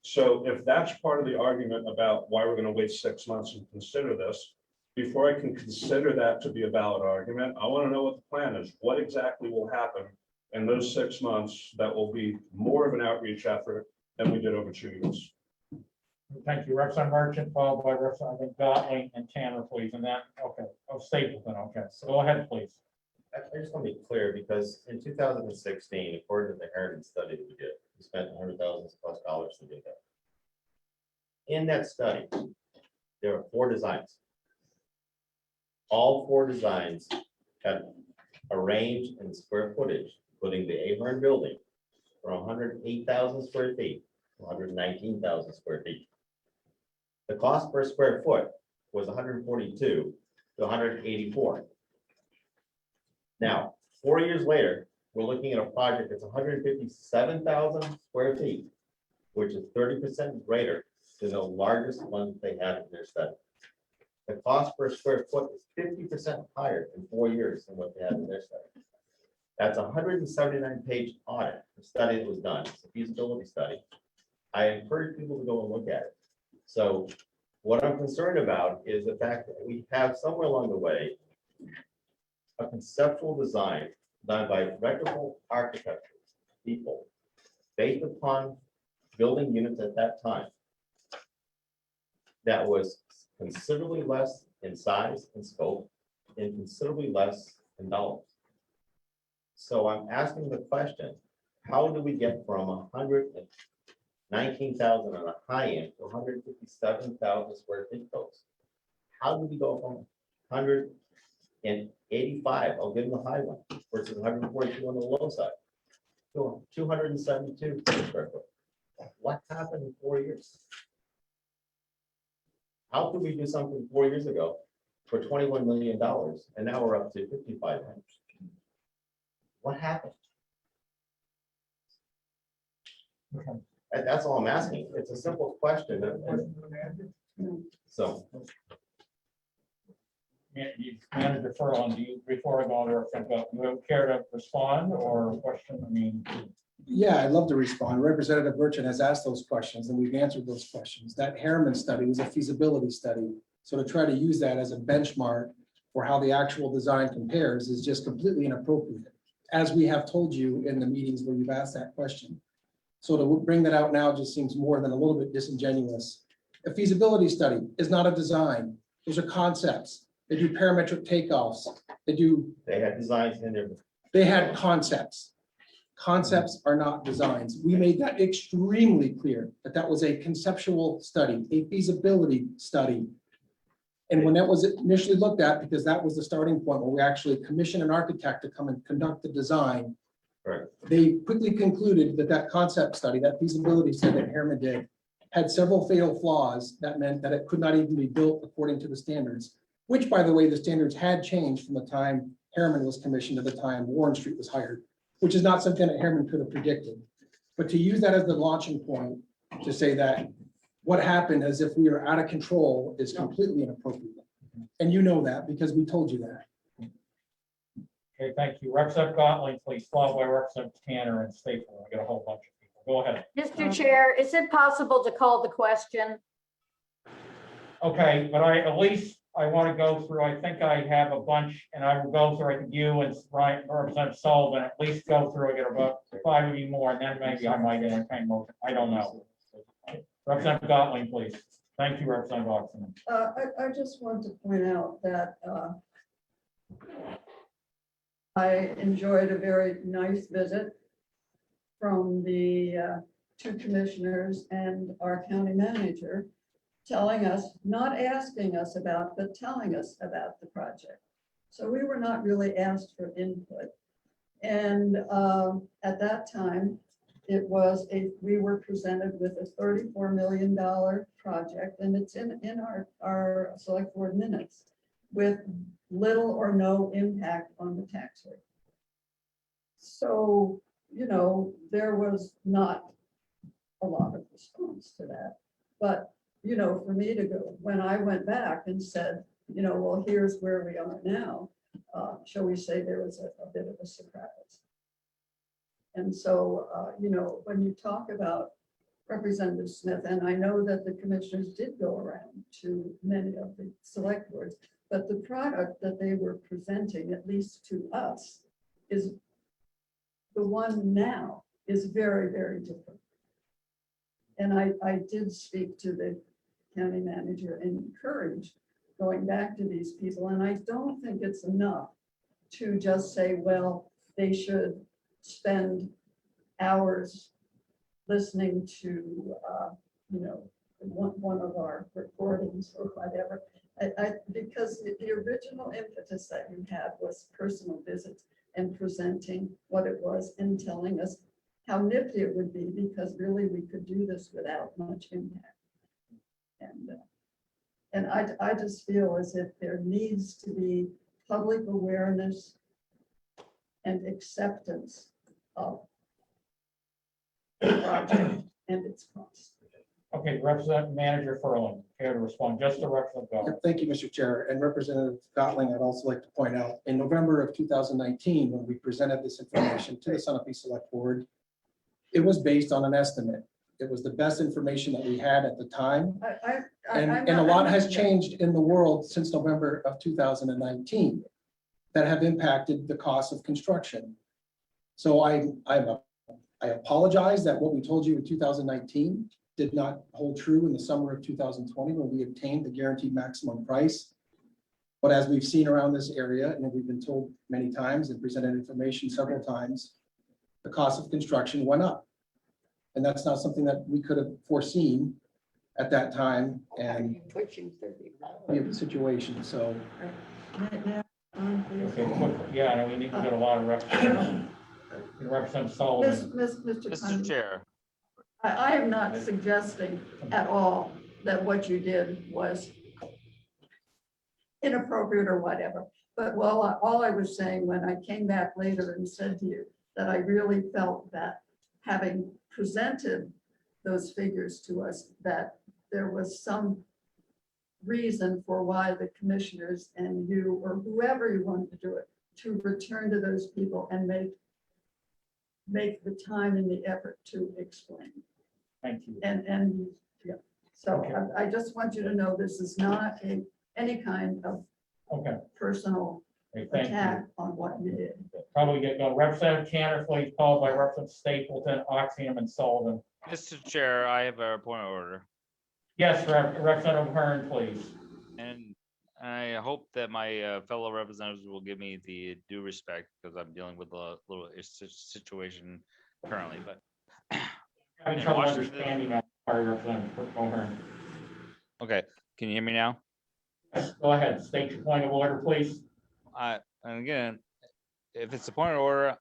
So if that's part of the argument about why we're gonna wait 6 months and consider this, before I can consider that to be a valid argument, I wanna know what the plan is. What exactly will happen in those 6 months that will be more of an outreach effort than we did over 2 years? Thank you, Representative Merchant, followed by Representative Gottlieb and Tanner, please, and then, okay, Stapleton, okay, so go ahead, please. I just want to be clear, because in 2016, according to the Heritage study that we did, we spent $100,000 plus to do that. In that study, there are 4 designs. All 4 designs had a range in square footage, including the Ahern building, from 108,000 square feet to 119,000 square feet. The cost per square foot was 142 to 184. Now, 4 years later, we're looking at a project that's 157,000 square feet, which is 30% greater than the largest one they had in their study. The cost per square foot is 50% higher in 4 years than what they had in their study. That's a 179-page audit, the study that was done. It's a feasibility study. I encourage people to go and look at it. So what I'm concerned about is the fact that we have somewhere along the way a conceptual design done by reputable architecture people based upon building units at that time that was considerably less in size and scope and considerably less in dollars. So I'm asking the question, how do we get from 119,000 on the high end to 157,000 square feet folks? How do we go from 185, I'll give them the high one, versus 142 on the low side, to 272 square foot? What happened in 4 years? How could we do something 4 years ago for $21 million and now we're up to 55 million? What happened? And that's all I'm asking. It's a simple question. So. Manager Furlong, do you, before I go on, you care to respond or question? I mean, Yeah, I'd love to respond. Representative Burchett has asked those questions and we've answered those questions. That Harriman study was a feasibility study. So to try to use that as a benchmark for how the actual design compares is just completely inappropriate, as we have told you in the meetings where you've asked that question. So to bring that out now just seems more than a little bit disingenuous. A feasibility study is not a design. Those are concepts. They do parametric takeoffs. They had designs in there. They had concepts. Concepts are not designs. We made that extremely clear that that was a conceptual study, a feasibility study. And when that was initially looked at, because that was the starting point where we actually commissioned an architect to come and conduct the design, Right. they quickly concluded that that concept study, that feasibility study that Harriman did, had several fatal flaws that meant that it could not even be built according to the standards, which, by the way, the standards had changed from the time Harriman was commissioned to the time Warren Street was hired, which is not something that Harriman could have predicted. But to use that as the launching point to say that what happened as if we are out of control is completely inappropriate. And you know that because we told you that. okay, thank you. Representative Gottlieb, please, followed by Representative Tanner and Stapleton. I got a whole bunch of people. Go ahead. Mr. Chair, is it possible to call the question? Okay, but at least I want to go through, I think I have a bunch, and I will go through, I think you and Ryan, Representative Sullivan, at least go through, I get about 5 of you more, and then maybe I might entertain motion. I don't know. Representative Gottlieb, please. Thank you, Representative Oxman. I just want to point out that I enjoyed a very nice visit from the 2 commissioners and our county manager, telling us, not asking us about, but telling us about the project. So we were not really asked for input. And at that time, we were presented with a $34 million project, and it's in our select board minutes with little or no impact on the tax rate. So, there was not a lot of response to that. But, for me to go, when I went back and said, well, here's where we are now, shall we say there was a bit of a surprise. And so, when you talk about Representative Smith, and I know that the commissioners did go around to many of the select boards, but the product that they were presenting, at least to us, is the one now is very, very different. And I did speak to the county manager and encourage going back to these people, and I don't think it's enough to just say, well, they should spend hours listening to, one of our recordings or whatever. Because the original impetus that you had was personal visits and presenting what it was and telling us how nifty it would be, because really we could do this without much impact. And I just feel as if there needs to be public awareness and acceptance of the project and its cost. Okay, Representative Manager Furlan, care to respond? Just to Representative Yep, Goff. thank you, Mr. Chair. And Representative Gotling, I'd also like to point out, in November of 2019, when we presented this information to the Sunapee Select Board, it was based on an estimate. It was the best information that we had at the time. And a lot has changed in the world since November of 2019 that have impacted the cost of construction. So I apologize that what we told you in 2019 did not hold true in the summer of 2020 when we obtained the guaranteed maximum price. But as we've seen around this area, and we've been told many times and presented information several times, the cost of construction went up. And that's not something that we could have foreseen at that time and Pushing 30. the situation. So Okay, quick, yeah, I know we need to get a lot of representatives. Representative Sullivan. Mr. Mr. Conley, Chair, I am not suggesting at all that what you did was inappropriate or whatever. But all I was saying when I came back later and said to you that I really felt that having presented those figures to us, that there was some reason for why the commissioners and you or whoever you wanted to do it, to return to those people and make the time and the effort to explain. Thank you. And yeah, so Okay. I just want you to know this is not any kind of Okay, personal okay, thank attack you. on what you did. Probably get going. Representative Tanner, please, followed by Representative Stapleton, Oxyam, and Sullivan. Mr. Chair, I have a point of order. Yes, Representative Hearn, please. And I hope that my fellow representatives will give me the due respect, because I'm dealing with a little situation currently, but Having In trouble Washington- understanding that. Sorry, Representative O'Hearn. okay, can you hear me now? Yes, go ahead. State your point of order, please. And again, if it's a point of order,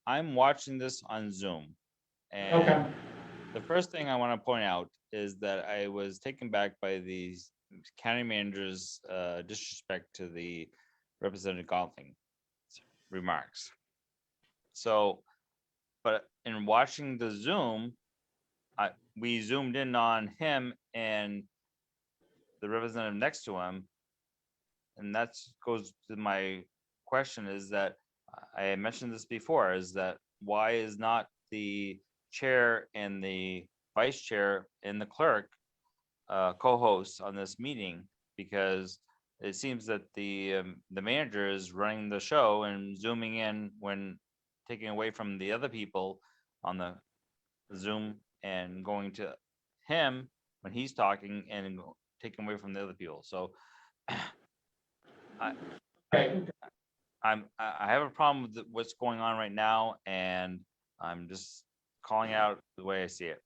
I'm watching this on Zoom. And Okay. the first thing I want to point out is that I was taken back by the county manager's disrespect to the Representative Gotling remarks. So, but in watching the Zoom, we zoomed in on him and the representative next to him. And that goes to my question, is that I mentioned this before, is that why is not the chair and the vice chair and the clerk co-hosts on this meeting? Because it seems that the manager is running the show and zooming in when taking away from the other people on the Zoom and going to him when he's talking and taking away from the other people. So Okay. I have a problem with what's going on right now, and I'm just calling out the way I see it.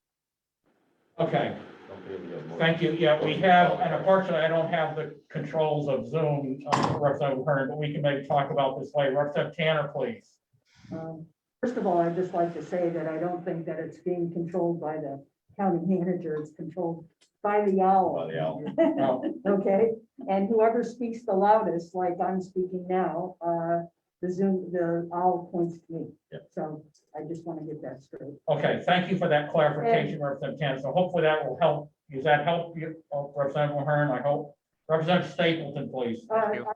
Okay. Don't forget we have more. Thank you. Yeah, we have, and unfortunately, I don't have the controls of Zoom, Representative Hearn, but we can maybe talk about this later. Representative Tanner, please. First of all, I'd just like to say that I don't think that it's being controlled by the county manager. It's controlled by the owl. By the owl. Oh, Okay, and whoever speaks the loudest, like I'm speaking now, the owl points to me. Yep. So I just want to get that straight. okay, thank you for that clarification, Representative Tanner. So hopefully that will help. Does that help you, Representative Hearn? I hope. Representative Stapleton, please. Thank you.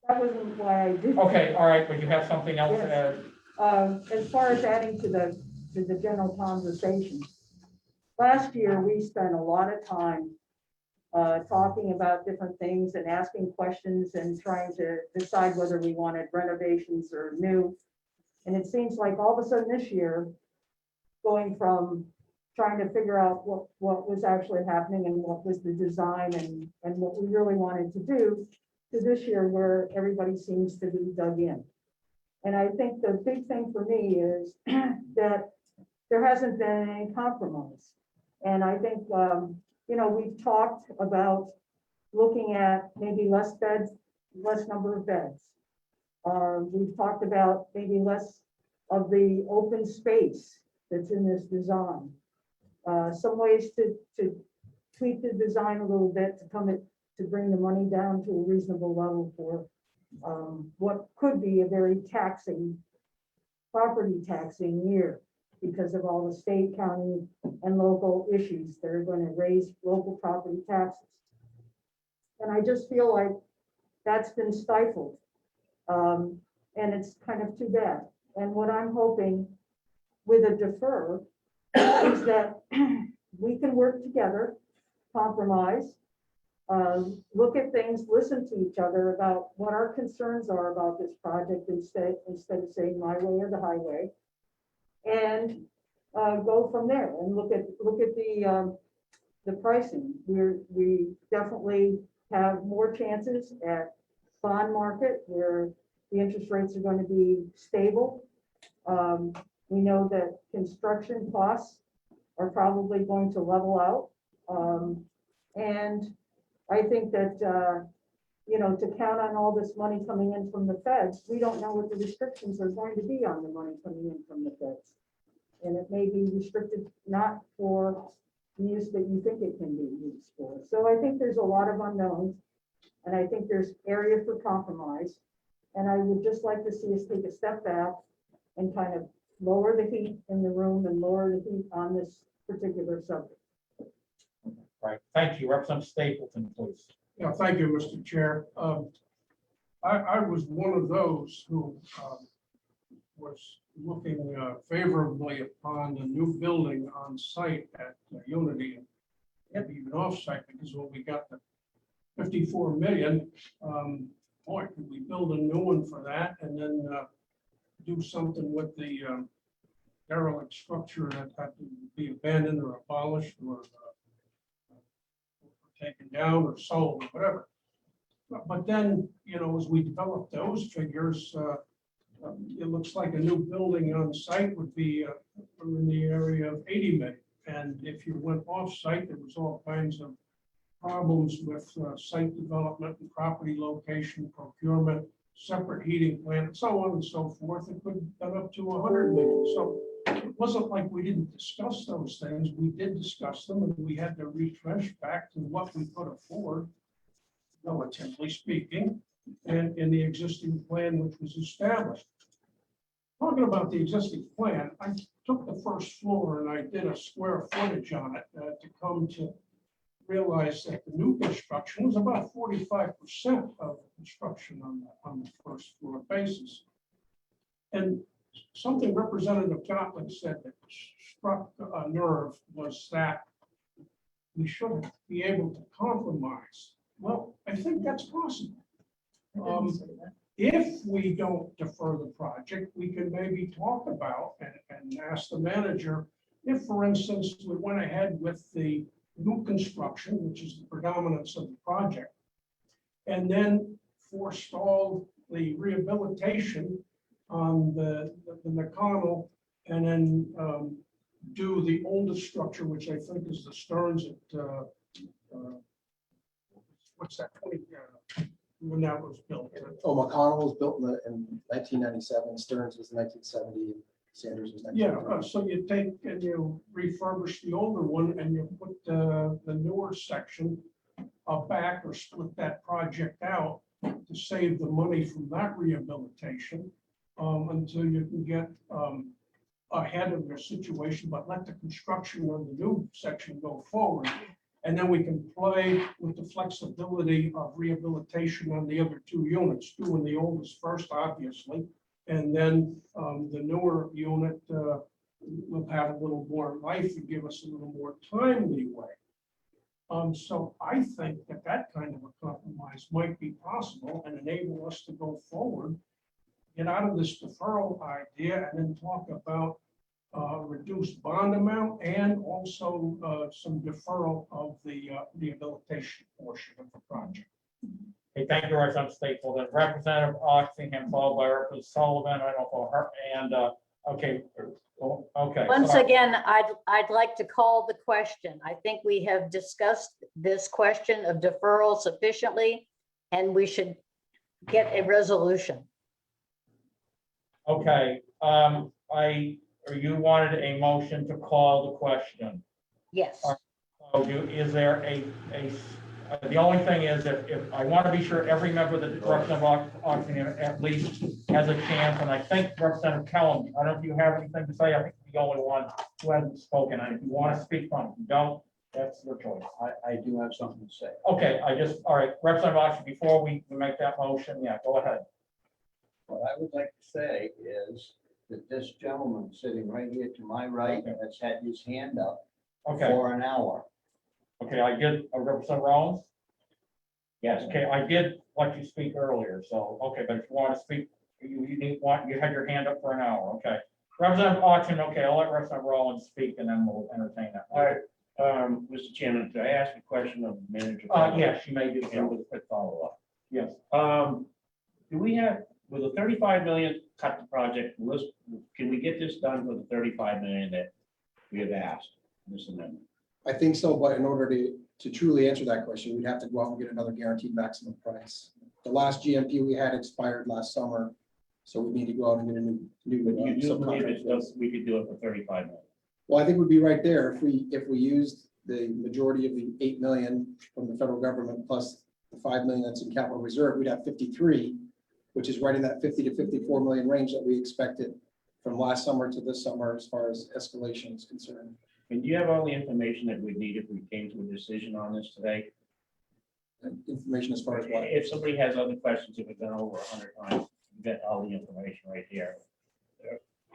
That wasn't why I did. Okay, all right, but you have something else to add? As far as adding to the general conversation, last year, we spent a lot of time talking about different things and asking questions and trying to decide whether we wanted renovations or new. And it seems like all of a sudden this year, going from trying to figure out what was actually happening and what was the design and what we really wanted to do, to this year where everybody seems to be dug in. And I think the big thing for me is that there hasn't been any compromise. And I think, we've talked about looking at maybe less beds, less number of beds. We've talked about maybe less of the open space that's in this design. Some ways to tweak the design a little bit to bring the money down to a reasonable level for what could be a very property taxing year because of all the state, county, and local issues that are going to raise local property taxes. And I just feel like that's been stifled. And it's kind of too bad. And what I'm hoping with a defer is that we can work together, compromise, look at things, listen to each other about what our concerns are about this project instead of saying my way or the highway, and go from there and look at the pricing. We definitely have more chances at bond market where the interest rates are going to be stable. We know that construction costs are probably going to level out. And I think that, to count on all this money coming in from the feds, we don't know what the restrictions are going to be on the money coming in from the feds. And it may be restricted not for the use that you think it can be used for. So I think there's a lot of unknowns, and I think there's area for compromise. And I would just like to see us take a step back and kind of lower the heat in the room and lower the heat on this particular subject. Right, thank you. Representative Stapleton, please. Yeah, thank you, Mr. Chair. I was one of those who was looking favorably upon the new building on site at Unity and even off site, because when we got the 54 million, boy, could we build a new one for that and then do something with the derelict structure that had to be abandoned or abolished or taken down or sold or whatever. But then, as we develop those figures, it looks like a new building on site would be in the area of 80 million. And if you went off site, there was all kinds of problems with site development and property location, procurement, separate heating plant, so on and so forth. It could have done up to 100 million. So it wasn't like we didn't discuss those things. We did discuss them, and we had to retrench back to what we could afford, relatively speaking, and in the existing plan which was established. Talking about the existing plan, I took the first floor and I did a square footage on it to come to realize that the new construction was about 45% of the construction on the first floor basis. And something Representative Gottlieb said that struck a nerve was that we should be able to compromise. Well, I think that's possible. If we don't defer the project, we can maybe talk about and ask the manager if, for instance, we went ahead with the new construction, which is the predominance of the project, and then forestalled the rehabilitation on the McConnell, and then do the oldest structure, which I think is the Stearns at what's that? When that was built. Oh, McConnell was built in 1997. Stearns was 1970. Sanders was 1970. So you take and you refurbish the older one and you put the newer section back or split that project out to save the money from that rehabilitation until you can get ahead of your situation, but let the construction of the new section go forward. And then we can play with the flexibility of rehabilitation on the other two units, doing the oldest first, obviously, and then the newer unit will have a little more life and give us a little more time leeway. So I think that that kind of a compromise might be possible and enable us to go forward, get out of this deferral idea, and then talk about reduced bond amount and also some deferral of the rehabilitation portion of the project. Okay, thank you, Representative Staples. Then Representative Oxingham, followed by Representative Sullivan, I don't know for her, and, okay, okay. Once sorry. again, I'd like to call the question. I think we have discussed this question of deferral sufficiently, and we should get a resolution. Okay, or you wanted a motion to call the question. Yes. So is there the only thing is if I want to be sure every member of the Representative Oxingham at least has a chance, and I think Representative Kellum, I don't know if you have anything to say. I think you're the only one who hasn't spoken. And if you want to speak on it, if you don't, that's your choice. I do have something to say. Okay, all right, Representative Oxingham, before we make that motion, yeah, go ahead. What I would like to say is that this gentleman sitting right here to my right Okay. has had his hand up Okay, for an hour. okay, I did, Representative Rollins? Yes. Okay, I did let you speak earlier, so, okay, but if you want to speak, you had your hand up for an hour, okay. Representative Auction, okay, I'll let Representative Rollins speak and then we'll entertain that. All right, Mr. Chairman, could I ask a question of the manager? Yes, you may do And so. with a quick follow-up. Yes. Do we have, with a 35 million cut the project, can we get this done with the 35 million that we have asked in this amendment? I think so, but in order to truly answer that question, we'd have to go out and get another guaranteed maximum price. The last GMP we had expired last summer, so we need to go out and get a new You do believe subcontract. we could do it for 35 million? Well, I think we'd be right there if we used the majority of the 8 million from the federal government plus the 5 million that's in capital reserve, we'd have 53, which is right in that 50 to 54 million range that we expected from last summer to this summer as far as escalation is concerned. And do you have all the information that we need if we came to a decision on this today? Information as far as what? If somebody has other questions, if we've done over 100 times, you get all the information right here.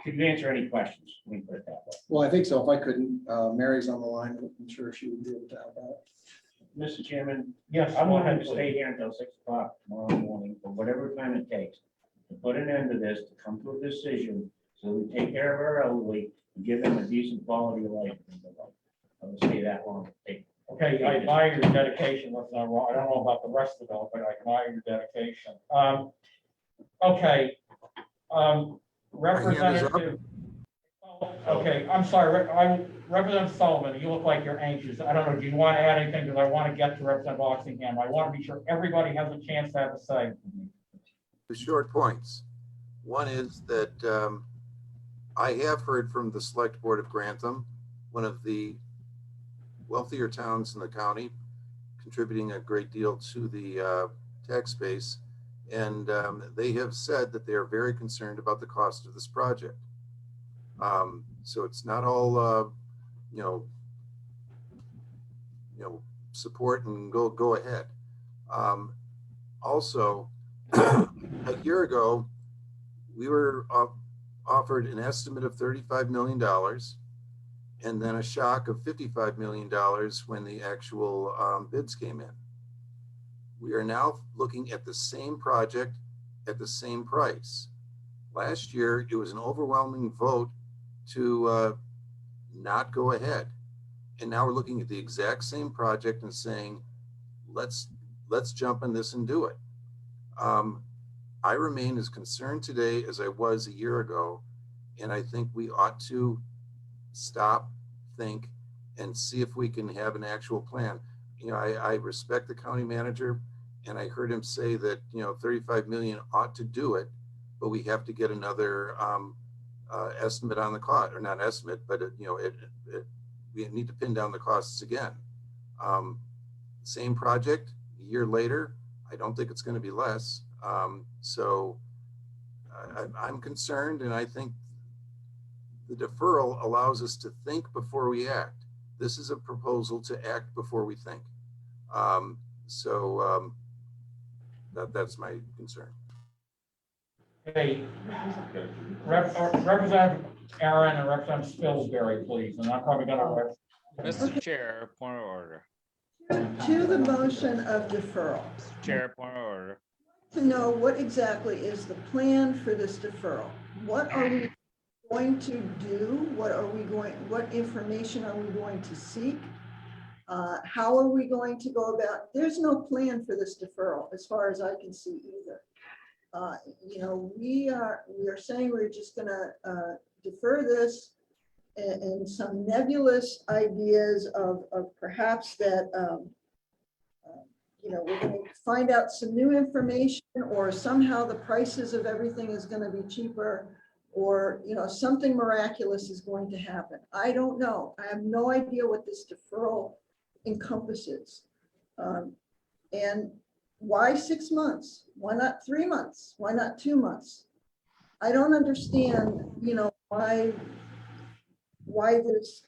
Could you answer any questions? We put it that way. Well, I think so. If I couldn't, Mary's on the line. I'm sure she would be able to help out. Mr. Chairman, Yes, I'm go going ahead, to please. stay here until 6 o'clock tomorrow morning, or whatever time it takes, to put an end to this, to come to a decision, so we take care of our elderly and give them a decent quality of life. I would say that long. Okay, I admire your dedication, Representative Rollins. I don't know about the rest of it, but I admire your dedication. Okay. Representative. Okay, I'm sorry, Representative Sullivan, you look like you're anxious. I don't know, do you want to add anything? Because I want to get to Representative Oxingham. I want to be sure everybody has a chance to have a say. Two short points. One is that I have heard from the Select Board of Grantham, one of the wealthier towns in the county, contributing a great deal to the tax base. And they have said that they are very concerned about the cost of this project. So it's not all, support and go ahead. Also, a year ago, we were offered an estimate of $35 million and then a shock of $55 million when the actual bids came in. We are now looking at the same project at the same price. Last year, it was an overwhelming vote to not go ahead. And now we're looking at the exact same project and saying, let's jump on this and do it. I remain as concerned today as I was a year ago. And I think we ought to stop, think, and see if we can have an actual plan. I respect the county manager, and I heard him say that, 35 million ought to do it, but we have to get another estimate on the cost, or not estimate, but we need to pin down the costs again. Same project, a year later, I don't think it's going to be less. So I'm concerned, and I think the deferral allows us to think before we act. This is a proposal to act before we think. That's my concern. Hey, Representative Aaron and Representative Spilsbury, please, and I'm probably gonna. Mr. Chair, point of order. To the motion of deferral, Chair, point of order. to know what exactly is the plan for this deferral? What are we going to do? What information are we going to seek? How are we going to go about? There's no plan for this deferral as far as I can see either. We are saying we're just gonna defer this and some nebulous ideas of perhaps that, we're gonna find out some new information, or somehow the prices of everything is gonna be cheaper, or, something miraculous is going to happen. I don't know. I have no idea what this deferral encompasses. And why 6 months? Why not 3 months? Why not 2 months? I don't understand, why this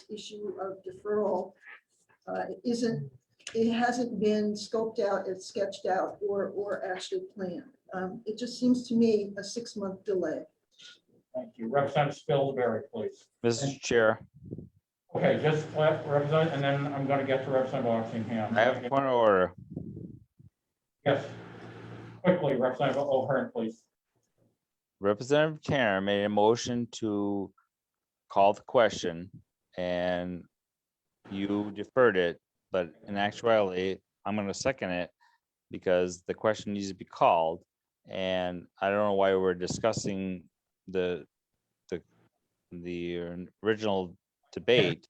issue of deferral it hasn't been scoped out, it's sketched out, or actually planned. It just seems to me a 6-month delay. Thank you. Representative Spilsbury, please. Mr. Chair, Okay, just let Representative, and then I'm gonna get to Representative Oxenham. I have a point of order. Yes. Quickly, Representative O'Hearn, please. Representative Tanner made a motion to call the question and you deferred it, but in actuality, I'm gonna second it because the question needs to be called. And I don't know why we're discussing the original debate.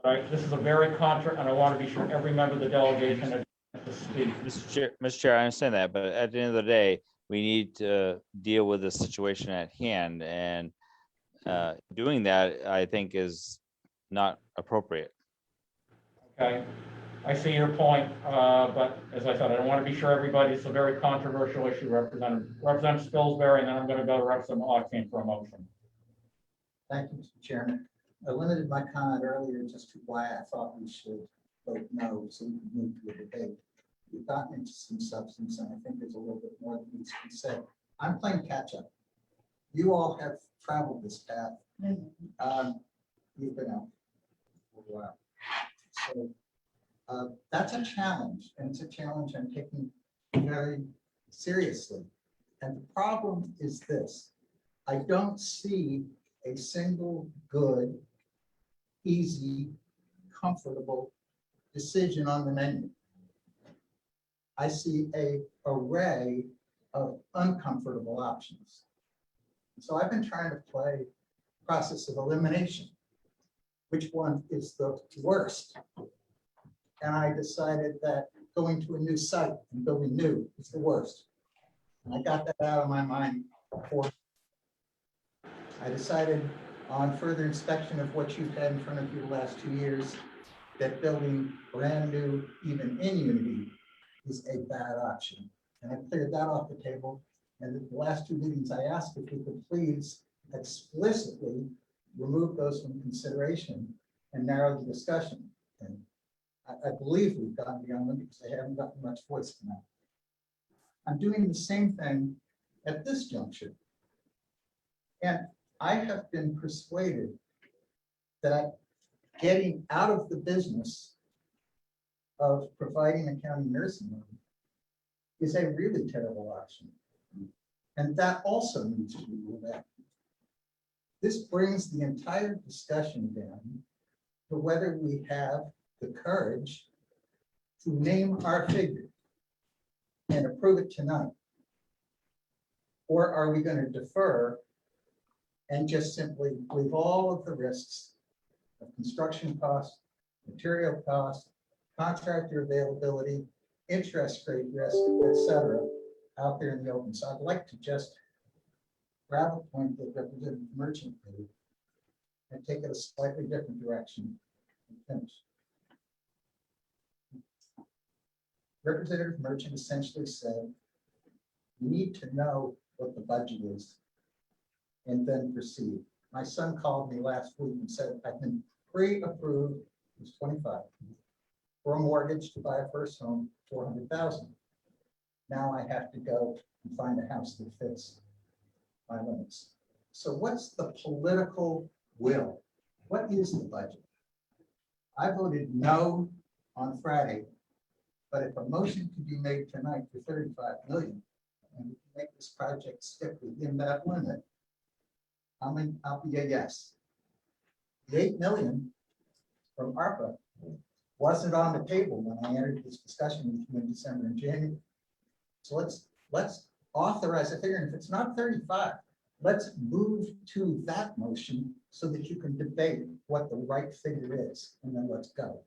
All right, this is a very and I want to be sure every member of the delegation has to speak. Mr. Chair, I understand that, but at the end of the day, we need to deal with the situation at hand, and doing that, I think, is not appropriate. Okay, I see your point, but as I said, I don't want to be sure everybody, it's a very controversial issue, Representative Spilsbury, and then I'm going to go to Representative Oxenham for a motion. Thank you, Mr. Chairman. I limited my comment earlier just to why I thought we should vote no, so we can move to a debate. We've gotten into some substance, and I think there's a little bit more that needs to be said. I'm playing catch up. You all have traveled this path. You've been out for a while. So that's a challenge, and it's a challenge I'm taking very seriously. And the problem is this: I don't see a single good, easy, comfortable decision on the menu. I see an array of uncomfortable options. So I've been trying to play process of elimination. Which one is the worst? And I decided that going to a new site and building new is the worst. And I got that out of my mind before. I decided on further inspection of what you've had in front of you the last 2 years, that building brand new, even in Unity, is a bad option. And I cleared that off the table. And at the last 2 meetings, I asked if you could please explicitly remove those from consideration and narrow the discussion. And I believe we've gotten beyond them because they haven't gotten much voice tonight. I'm doing the same thing at this juncture. And I have been persuaded that getting out of the business of providing a county nursing home is a really terrible option. And that also needs to be ruled out. This brings the entire discussion down to whether we have the courage to name our figure and approve it tonight. Or are we going to defer and just simply leave all of the risks of construction costs, material costs, contractor availability, interest rate risk, etc., out there in the open? So I'd like to just grab a point that Representative Merchant made and take it a slightly different direction and finish. Representative Merchant essentially said, you need to know what the budget is and then proceed. My son called me last week and said, I've been pre-approved, it was 25, for a mortgage to buy a first home, 400,000. Now I have to go and find a house that fits my limits. So what's the political will? What is the budget? I voted no on Friday, but if a motion could be made tonight for 35 million, and we can make this project stick within that limit, I'll be a yes. The 8 million from ARPA wasn't on the table when I entered this discussion with you in December and January. So let's authorize a figure, and if it's not 35, let's move to that motion so that you can debate what the right figure is, and then let's go.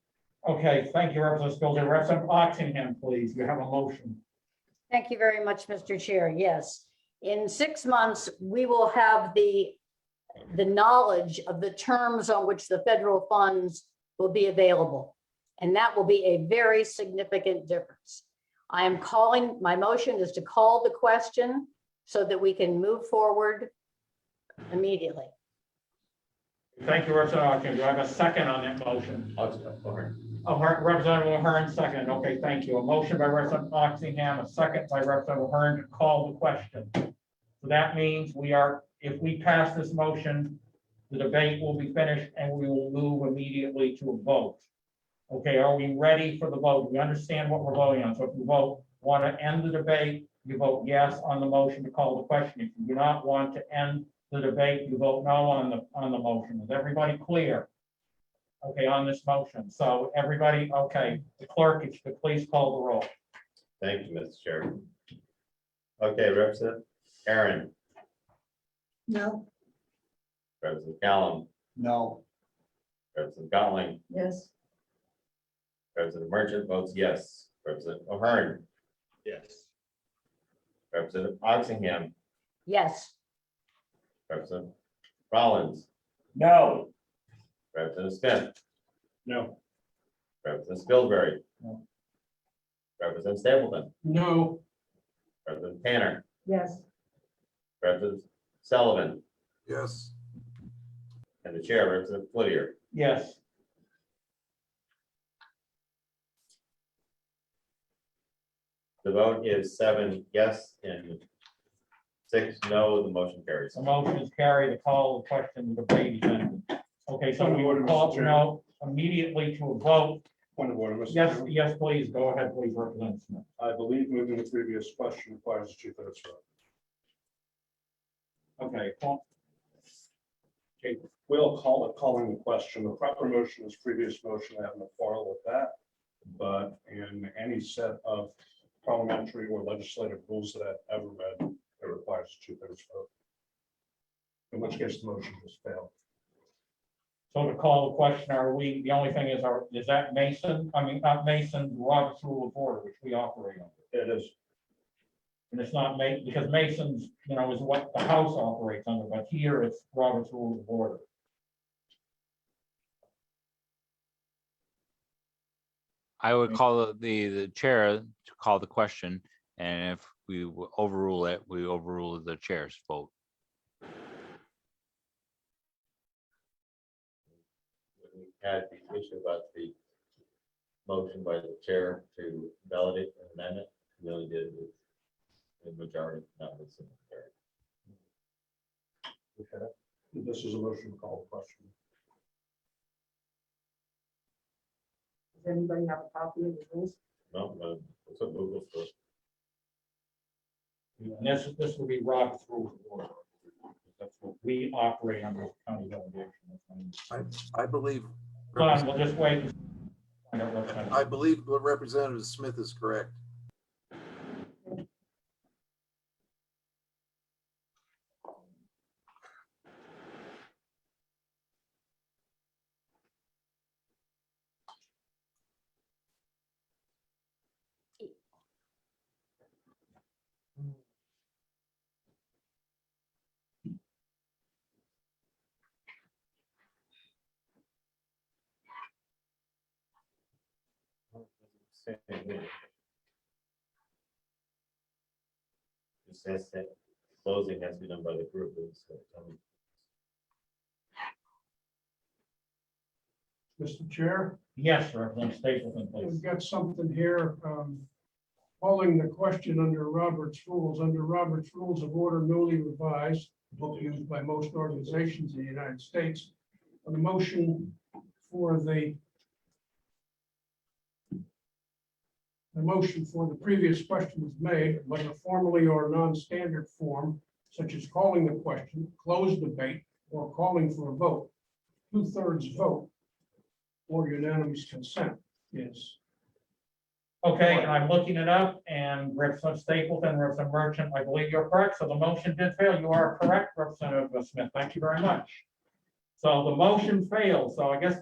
Okay, thank you, Representative Scolzer. Representative Oxenham, please, you have a motion. Thank you very much, Mr. Chair. Yes, in 6 months, we will have the knowledge of the terms on which the federal funds will be available. And that will be a very significant difference. I am calling, my motion is to call the question so that we can move forward immediately. Thank you, Representative Oxenham. Do I have a second on that motion? Representative O'Hearn, second. Okay, thank you. A motion by Representative Oxenham, a second by Representative O'Hearn to call the question. So that means if we pass this motion, the debate will be finished and we will move immediately to a vote. Okay, are we ready for the vote? We understand what we're voting on. So if you want to end the debate, you vote yes on the motion to call the question. If you do not want to end the debate, you vote no on the motion. Is everybody clear? Okay, on this motion. So everybody, okay, the clerk, if you could please call the roll. Thank you, Mr. Chair. Okay, Representative Aaron, No. Representative Callum, No. Representative Gotling, Yes. Representative Merchant votes yes. Representative O'Hearn, Yes. Representative Oxenham, Yes, Representative Rollins, No. Representative Smith, No. Representative Spilsbury. No. Representative Stapleton, No. Representative Tanner, Yes, Representative Sullivan, Yes. and the chair, Representative Flitier. Yes. The vote is 7 yes and 6 no. The motion carries. The motion is carried. The call the question, the debate is ended. Okay, so we will call no immediately to a vote. Point of order, Mr. Yes, Chairman. yes, please. Go ahead, please, Representative Smith. I believe moving the previous question requires a two-thirds vote. Okay. Okay, We'll call it calling the question. The proper motion is previous motion. I have no quarrel with that. But in any set of parliamentary or legislative rules that I've ever read, it requires a two-thirds vote. In which case the motion just failed. so to call the question, the only thing is that Mason, not Mason, Robert's Rule of Order, which we operate on. It is. And it's not because Mason's, is what the House operates under, but here it's Robert's Rule of Order. I would call the chair to call the question, and if we overrule it, we overrule the chair's vote. We had the issue about the motion by the chair to validate an amendment. We only did it with the majority, not with simple majority. Okay. This is a motion to call the question. does anybody have a copy of the rules? No, it's a Google first. And this will be Robert's Rule of Order. That's what we operate under county delegation. I believe, Hold on, we'll just wait. I believe Representative Smith is correct. It says that closing has to be done by the group. Mr. Chair, Yes, Representative Stapleton, we've please. got something here. calling the question under Robert's Rules of Order newly revised, book used by most organizations in the United States. On the motion for the motion for the previous question was made, whether formally or non-standard form, such as calling the question, close debate, or calling for a vote. 2/3 vote or unanimous consent is. Okay, and I'm looking it up, and Representative Stapleton, Representative Merchant, I believe you're correct, so the motion did fail. You are correct, Representative Smith. Thank you very much. So the motion failed, so I guess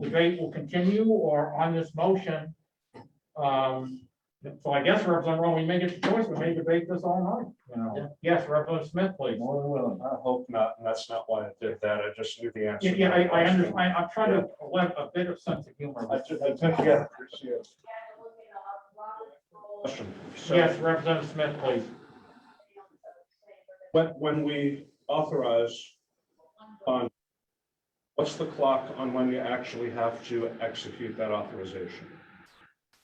debate will continue, or on this motion. So I guess, Representative Rowe, we may get the choice, we may debate this all night, you know. Yes, Representative Smith, please. More than willing. I hope not, and that's not why I did that. I just knew the answer. Yeah, I understand. I'm trying to let a bit of sense of humor. I took yeah. So Yes, Representative Smith, please. when we authorize on, what's the clock on when you actually have to execute that authorization?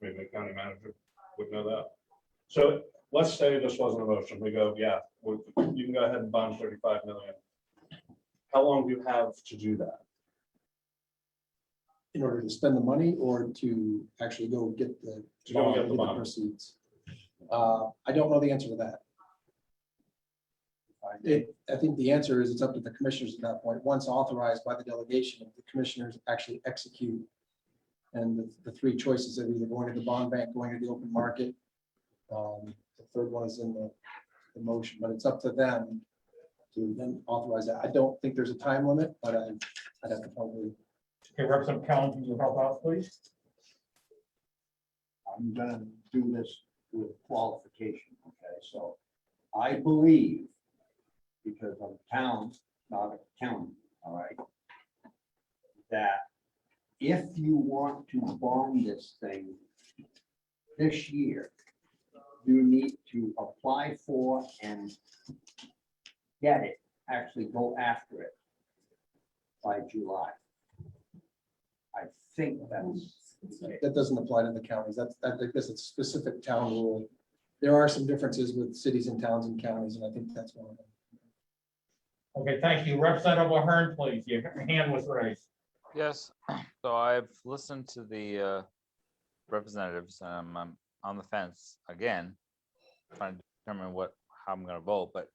I mean, the county manager would know that. So let's say this wasn't a motion. We go, yeah, you can go ahead and bond 35 million. How long do you have to do that? In order to spend the money or to actually go get the To go get the get the bond. proceeds? I don't know the answer to that. I think the answer is it's up to the commissioners at that point. Once authorized by the delegation, if the commissioners actually execute. And the three choices are either going to the bond bank, going to the open market. The third one is in the motion, but it's up to them to then authorize that. I don't think there's a time limit, but I'd have to probably. Okay, Representative Kellum, can you help out, please? I'm gonna do this with qualification, okay, so I believe, because I'm a town, not a county, all right, that if you want to bond this thing this year, you need to apply for and get it, actually go after it by July. I think that's. That doesn't apply to the counties. I think this is a specific town rule. There are some differences with cities and towns and counties, and I think that's one of them. Okay, thank you. Representative O'Hearn, please. Your hand was raised. Yes, so I've listened to the representatives. I'm on the fence again, trying to determine how I'm going to vote. But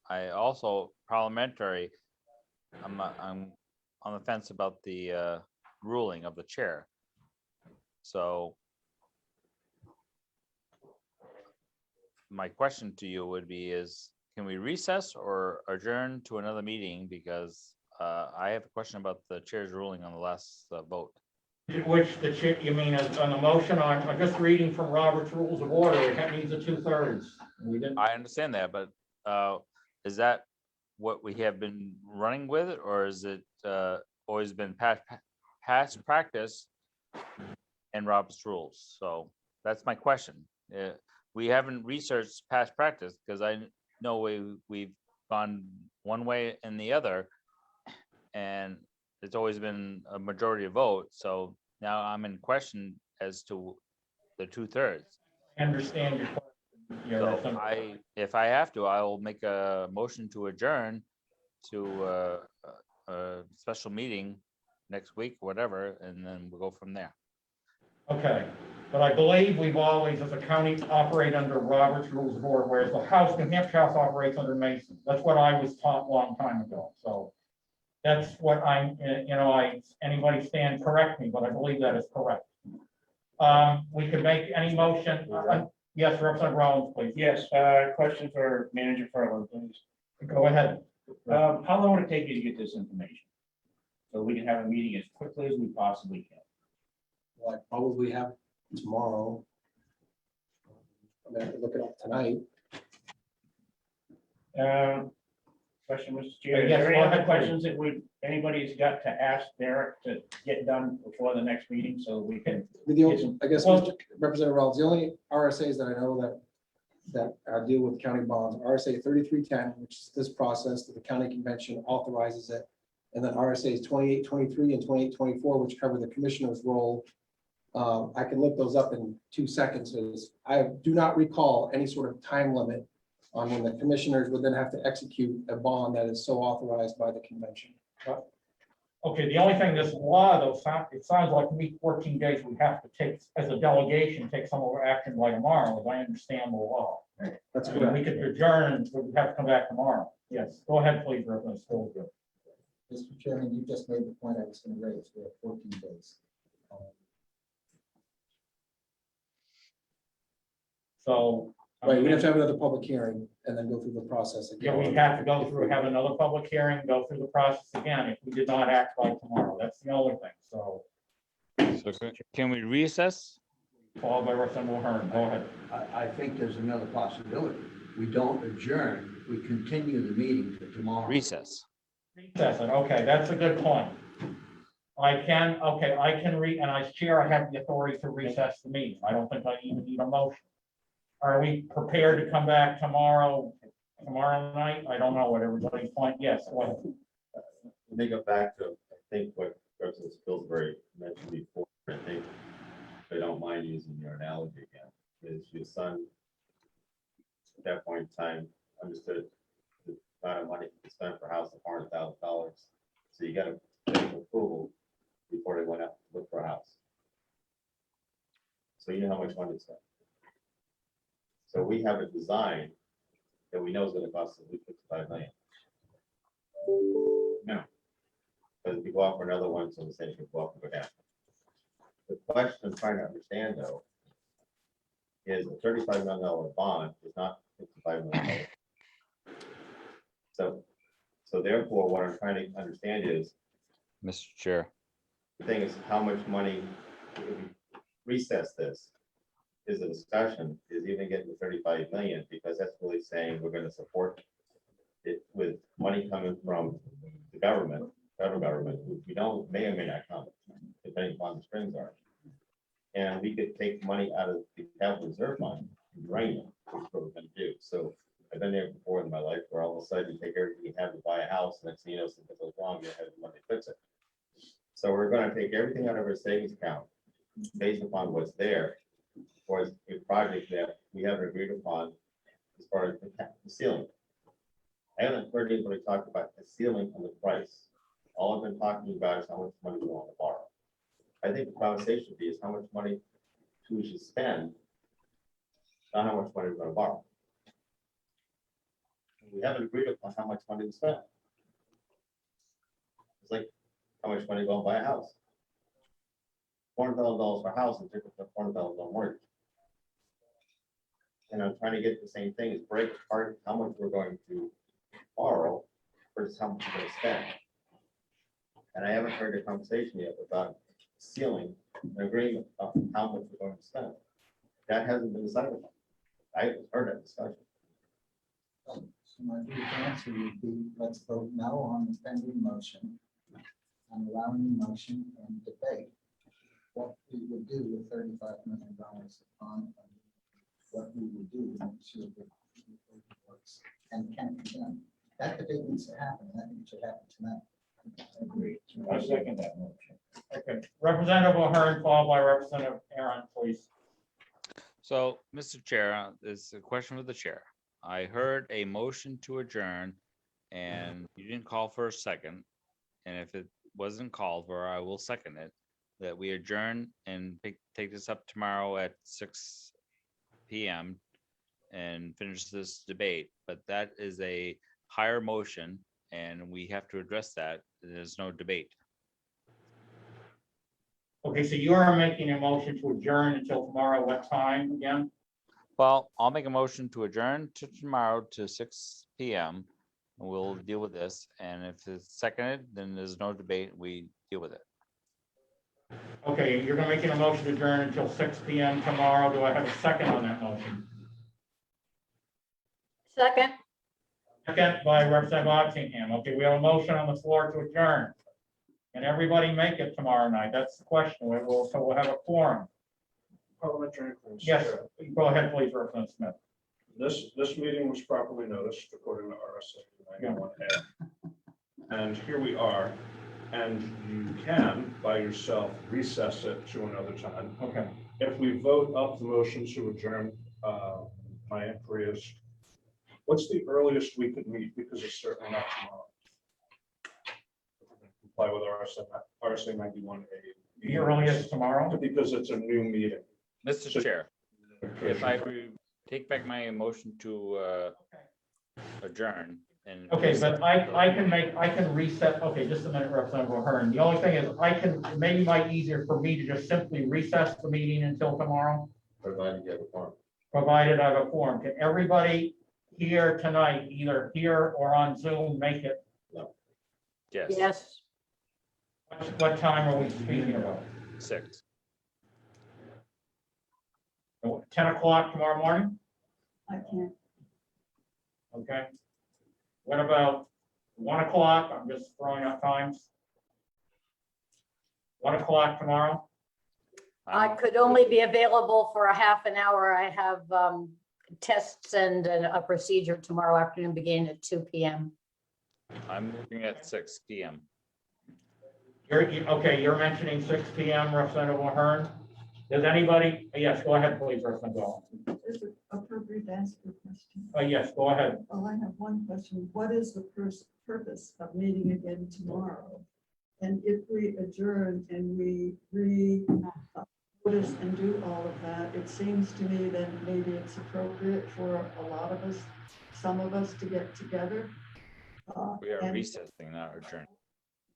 I also parliamentary. I'm on the fence about the ruling of the chair. So my question to you would be: can we recess or adjourn to another meeting? Because I have a question about the chair's ruling on the last vote. Which the chair, you mean on the motion? I'm just reading from Robert's Rules of Order. That means a 2/3. We didn't. I understand that, but is that what we have been running with, or is it always been past practice and Robert's rules? So that's my question. We haven't researched past practice because I know we've gone one way and the other, and it's always been a majority vote. So now I'm in question as to the 2/3. I understand your question. Yeah, So if I have to, I will make a motion to adjourn to a special meeting next week, whatever, and then we'll go from there. okay. But I believe we've always, as a county, operate under Robert's Rules of Order, whereas the House, New Hampshire House operates under Mason. That's what I was taught a long time ago. So that's what anybody stand correct me, but I believe that is correct. We could make any motion. Yes, Representative Rollins, please. Yes, question for Manager Furlong, please. Go ahead. How long would it take you to get this information? So we can have a meeting as quickly as we possibly can. Well, I probably have tomorrow. I'm gonna have to look it up tonight. Question, Mr. Chair. Yes, Is there go any ahead, other please. questions that anybody's got to ask Derek to get done before the next meeting so we can? I guess, Well- Mr. Representative Rollins, the only RSAs that I know that deal with county bonds, RSA 3310, which is this process that the county convention authorizes it. And then RSAs 2823 and 2824, which cover the commissioner's role I can look those up in 2 seconds. I do not recall any sort of time limit on when the commissioners would then have to execute a bond that is so authorized by the convention. Okay, the only thing this law though, it sounds like to me 14 days we have to take, as a delegation, take some of our action by tomorrow, as I understand the law. That's I mean, we correct. could adjourn, but we have to come back tomorrow. Yes, go ahead, please, Reverend Schofield. Mr. Chairman, you just made the point I was going to raise. We have 14 days. So. Right, we have to have another public hearing and then go through the process Yeah, again. we have to go through, have another public hearing, go through the process again, if we did not act by tomorrow. That's the only thing, so. So can we recess? Followed by Representative Hearn, go ahead. I think there's another possibility. We don't adjourn, we continue the meeting to tomorrow. Recess. Recess it, okay, that's a good point. I can and as chair, I have the authority to recess the meeting. I don't think I even need a motion. Are we prepared to come back tomorrow night? I don't know what everybody's point, yes, go ahead. Let me go back to, I think what Representative Pillsbury mentioned before, I think, if I don't mind using your analogy again, is your son at that point in time understood the amount of money to spend for a house of $400,000. So you got to take approval before they went out to look for a house. So you know how much money to spend. So we have a design that we know is going to cost at least $55 million. No. But if you go out for another one, so the same should go up and go down. The question I'm trying to understand though, is a $35 million bond is not $55 million. So therefore, what I'm trying to understand is, Mr. Chair. the thing is how much money, if we recess this, is a discussion, is even getting to 35 million, because that's really saying we're gonna support it with money coming from the government, federal government, which we don't, may or may not come, depending upon the strings are. And we could take money out of the capital reserve fund and drain it, which is what we're gonna do. So I've been there before in my life where all of a sudden you take everything you have to buy a house, next thing you know, something goes wrong, you have the money to fix it. So we're gonna take everything out of our savings account based upon what's there, or a project that we haven't agreed upon as far as the ceiling. I haven't heard anybody talk about the ceiling on the price. All I've been talking about is how much money we want to borrow. I think the conversation should be is how much money we should spend, not how much money we're going to borrow. We haven't agreed upon how much money to spend. It's like how much money to go and buy a house. $400,000 for a house is different than $400,000 mortgage. And I'm trying to get the same thing, is break apart how much we're going to borrow versus how much we're going to spend. And I haven't heard a conversation yet about ceiling an agreement of how much we're going to spend. That hasn't been decided upon. I haven't heard that discussion. So my brief answer would be, let's vote no on the pending motion and allowing the motion and debate what we would do with $35 million of bond funding, what we would do to make sure that it works and can be done. That debate needs to happen. That should happen tonight. I agree. I second that motion. Okay, Representative O'Hearn, followed by Representative Aaron, please. So, Mr. Chair, this is a question for the chair. I heard a motion to adjourn and you didn't call for a second. And if it wasn't called for, I will second it, that we adjourn and take this up tomorrow at 6 p.m. and finish this debate. But that is a higher motion and we have to address that. There's no debate. Okay, so you are making a motion to adjourn until tomorrow, what time again? Well, I'll make a motion to adjourn to tomorrow to 6 p.m. and we'll deal with this. And if it's seconded, then there's no debate. We deal with it. Okay, you're gonna making a motion to adjourn until 6 p.m. tomorrow. Do I have a second on that motion? Second, Second by Representative Oxingham. Okay, we have a motion on the floor to adjourn. Can everybody make it tomorrow night? That's the question. So we'll have a quorum. Parliamentary. Claims. Yes, go ahead, please, Representative Smith. This meeting was properly noticed according to RSA 91A. And here we are. And you can, by yourself, recess it to another time. Okay. If we vote up the motion to adjourn, my inquiry is, what's the earliest we could meet? Because it's certainly not tomorrow. Comply with RSA 91A. The earliest tomorrow? Because it's a new meeting. Mr. So- Chair, if I take back my motion to adjourn and. Okay, but I can reset, okay, just a minute, Representative O'Hearn. The only thing is, it maybe might be easier for me to just simply recess the meeting until tomorrow, Provided you have a forum. provided I have a quorum. Can everybody here tonight, either here or on Zoom, make it? Yes, Yes, What time are we speaking about? 6. 10 o'clock tomorrow morning? I can't. Okay. What about 1 o'clock? I'm just throwing out times. 1 o'clock tomorrow? I could only be available for a half an hour. I have tests and a procedure tomorrow afternoon beginning at 2 p.m. I'm looking at 6 p.m. Okay, you're mentioning 6 p.m., Representative O'Hearn. Does anybody, yes, go ahead, please, Representative O'Hearn. Is it appropriate to ask a question? Yes, go ahead. Well, I have one question. What is the purpose of meeting again tomorrow? And if we adjourn and we notice and do all of that, it seems to me that maybe it's appropriate for a lot of us, some of us to get together. We are and recessing, not adjourning.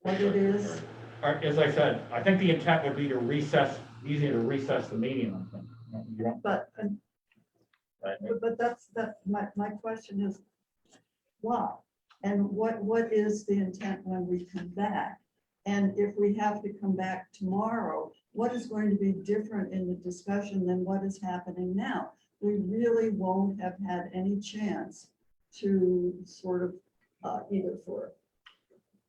what it is, As I said, I think the intent would be to recess, easier to recess the meeting, I think. You don't- but, but that's, my question is, why? And what is the intent when we come back? And if we have to come back tomorrow, what is going to be different in the discussion than what is happening now? We really won't have had any chance to sort of, either for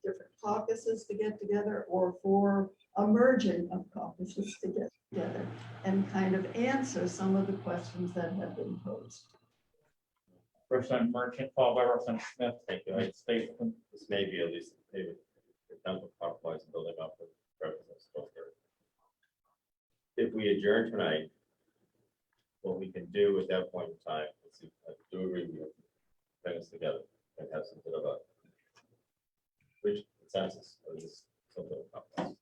different caucuses to get together or for a merging of caucuses to get together and kind of answer some of the questions that have been posed. Representative Merchant, followed by Representative Smith. Thank you. United States. This may be at least, maybe, attempt to compromise and building up with Representative Stoker. If we adjourn tonight, what we can do at that point in time, is do a review, bring us together and have some sort of a reach consensus or this something of compromise.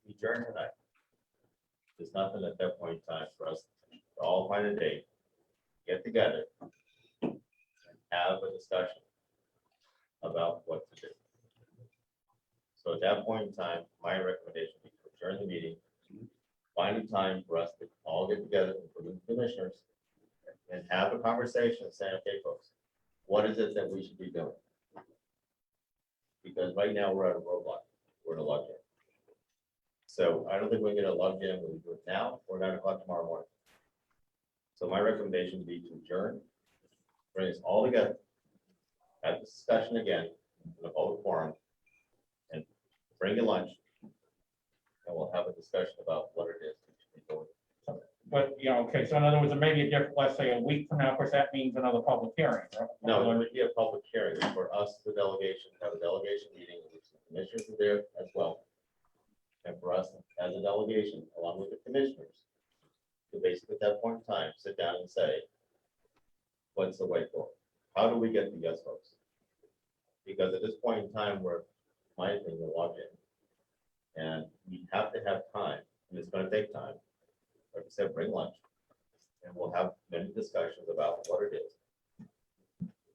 We adjourn tonight. There's nothing at that point in time for us to all find a date, get together, and have a discussion about what to do. So at that point in time, my recommendation would be to adjourn the meeting, find a time for us to all get together, including the commissioners, and have a conversation and say, okay, folks, what is it that we should be doing? Because right now we're at a roadblock, we're in a logjam. So I don't think we can get a logjam when we do it now or 9 o'clock tomorrow morning. So my recommendation would be to adjourn, bring us all together, have this discussion again in a public forum, and bring your lunch, and we'll have a discussion about what it is we should be doing. But, okay, so in other words, there may be a different, let's say a week from now, of course, that means another public hearing, right? No, it would be a public hearing for us, the delegation, have a delegation meeting, in which the commissioners are there as well. And for us, as a delegation, along with the commissioners, to basically at that point in time, sit down and say, what's the way forward? How do we get the yes votes? Because at this point in time, we're, my opinion, logged in. And we have to have time, and it's gonna take time. Like I said, bring lunch, and we'll have many discussions about what it is.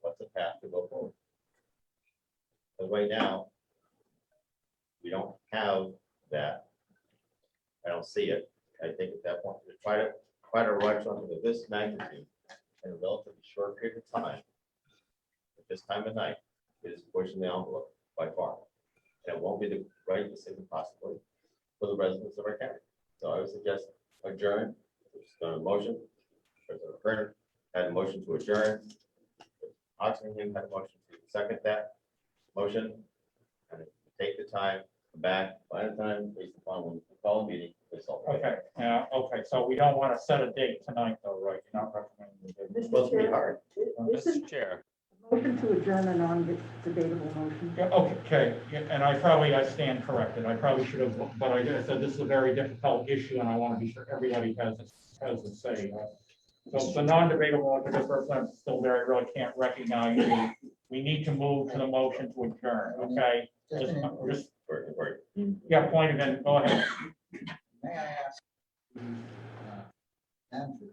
What's the path to go forward? But right now, we don't have that. I don't see it. I think at that point, to try to rush something of this magnitude in a relatively short period of time, at this time of night, is pushing the envelope by far. And it won't be the right decision possibly for the residents of our county. So I would suggest adjourn, which is going to motion. President Kerner had a motion to adjourn. Oxenham had a motion to second that motion. And take the time, come back, by the time, based upon when we call a meeting. it's all right. Okay, yeah, okay, so we don't want to set a date tonight though, right? You're not recommending. the date. It's supposed to be hard. Mr. Chair, Motion to adjourn a non-debatable motion. Yeah, okay, yeah, and I stand corrected. I probably should have, but I said this is a very difficult issue and I want to be sure everybody has a say. So it's a non-debatable, because the person I'm still there, I really can't recognize you. We need to move to the motion to adjourn, okay? Just, yeah, point of go ahead. May I ask, Andrew,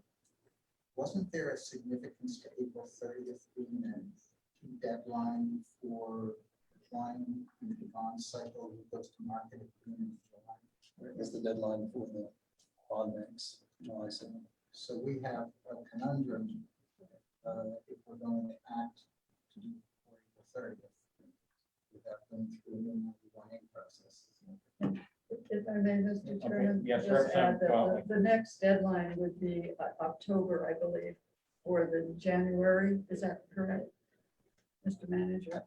wasn't there a significance to April 30th being a deadline for applying in the bond cycle that goes to market at the beginning of July? Is the deadline for the bond banks, July 7th. So we have a conundrum if we're going to act to do before April 30th without going through a new 91A process. If I may, Mr. Okay, Chairman, yes, just Representative add that Gottlieb. the next deadline would be October, I believe, or the January. Is that correct, Mr. Manager?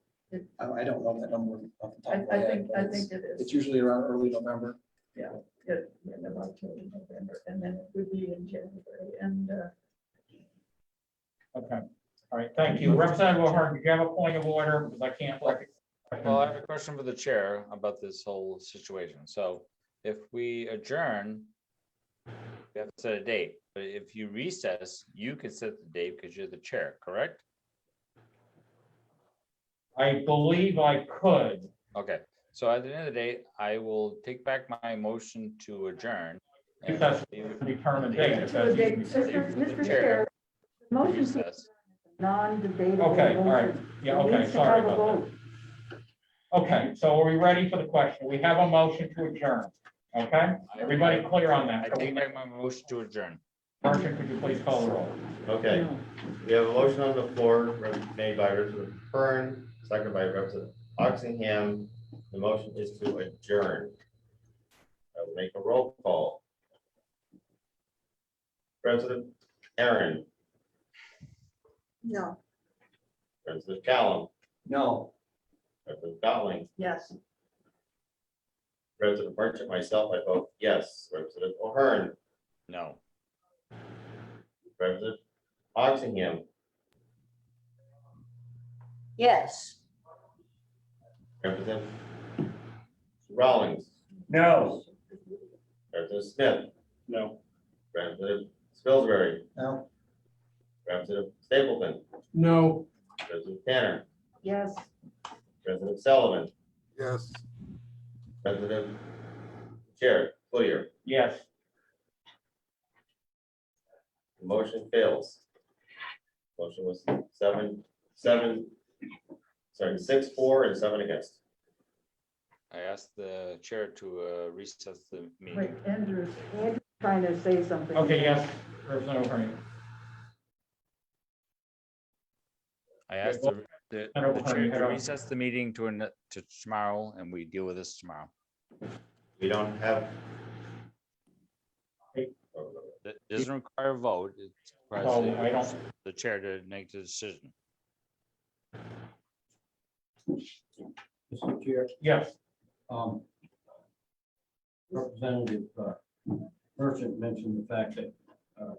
I don't know that number off the top of my I head. think, but I it's- think it It's is. usually around early November. Yeah, end of October, November, and then it would be in January. And Okay, all right, thank you. Representative O'Hearn, do you have a point of order? Because I can't. Well, I have a question for the chair about this whole situation. So if we adjourn, we have to set a date, but if you recess, you can set the date because you're the chair, correct? I believe I could. Okay, so at the end of the day, I will take back my motion to adjourn. If that's determined date. if that's- Mr. Chair, the motion to Recess. non-debatable Okay, all right. motion. Yeah, It okay, needs to sorry have a about vote. that. Okay, so are we ready for the question? We have a motion to adjourn. Okay, everybody clear on I that? take back my motion to adjourn. Marcia, could you please call the roll? Okay, we have a motion on the floor made by Representative Kern, seconded by Representative Oxenham. The motion is to adjourn. I will make a roll call. President Aaron, No. President Callum, No. President Dowling, yes. President Merchant, myself, I vote yes. Representative O'Hearn, No. President Oxenham, Yes. Representative Rawlings, No. President Smith, No. Representative Spilsbury, No. Representative Stapleton, No. President Tanner, Yes. President Sullivan, Yes. President Chair Clear. Yes. The motion fails. Motion was 6-4 and 7 against. I asked the chair to recess the Wait, meeting. Andrew's trying to say something. Okay, yes, Representative O'Hearn. I asked the chair to recess the meeting to tomorrow, and we deal with this tomorrow. We don't have. It doesn't require a vote. It requires Oh, I don't. the chair to make the decision. Mr. Chair, Yes, Representative Merchant mentioned the fact that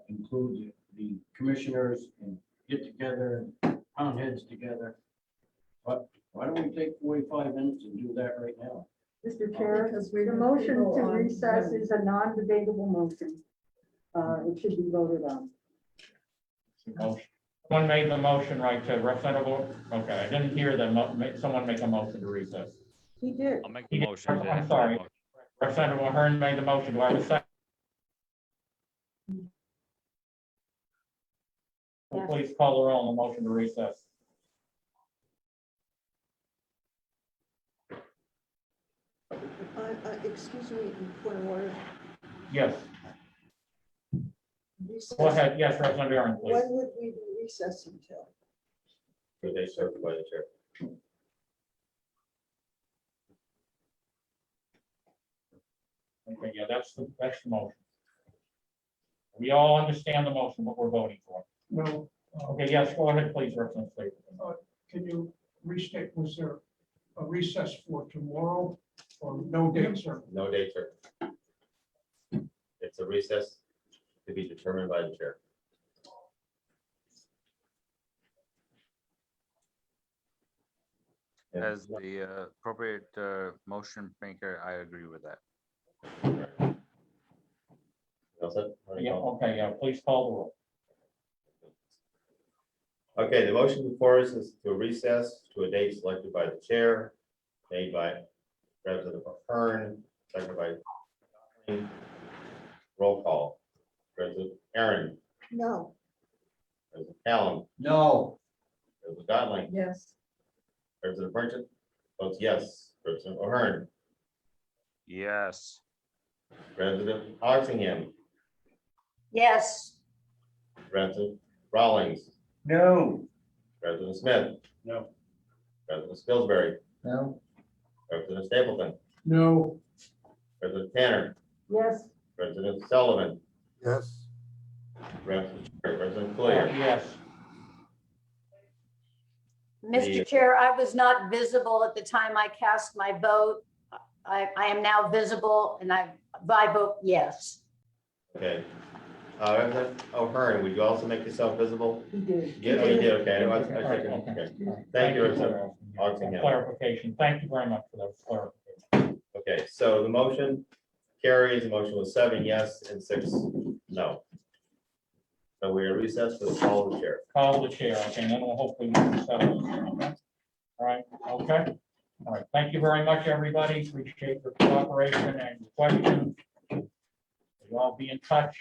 includes the commissioners and get together, pound heads together. But why don't we take 45 minutes and do that right now? Mr. Chair, Because we the have motion people to on recess Zoom. is a non-debatable motion. It should be voted on. someone made the motion, right, to Representative, okay, I didn't hear them, someone make a motion to recess. He did. I'll make the motion. I'm sorry. Representative O'Hearn made the motion, do I have a second? Yes. Please call the roll on the motion to recess. Excuse me, point of order. Yes, Recess. go ahead, yes, Representative Aaron, please. When would we be recessing till? Could they serve by the chair? Okay, yeah, that's the motion. We all understand the motion, what we're voting for. No. Okay, yes, go ahead, please, Representative Stapleton. Can you restate, was there a recess for tomorrow or no date, sir? No date, sir. It's a recess to be determined by the chair. As the appropriate motion maker, I agree with that. That's it? Yeah, okay, yeah, please call the roll. Okay, the motion before us is to recess to a date selected by the chair, made by President Ahern, seconded by roll call. President Aaron, No. President Callum, No. President Godling, Yes. President Pritchett votes yes. President Ahern, Yes. President Oxingham, Yes, President Rawlings, No. President Smith. No. President Spilsbury, No. President Stapleton, No. President Tanner, Yes, President Sullivan, Yes. President Collier. Yes. Mr. Chair, I was not visible at the time I cast my vote. I am now visible and I vote yes. Okay. President O'Hearn, would you also make yourself visible? he did. Yeah, oh, you did, okay. All right, okay. Okay. Thank you, President for Oxingham. clarification. Thank you very much for that clarification. Okay, so the motion carries, the motion was 7 yes and 6 no. So we are recessed for the call of the chair. Call the chair, okay, and then we'll hopefully move to settle this, okay? All right, okay. All right, thank you very much, everybody. Appreciate your cooperation and your questions. You all be in touch.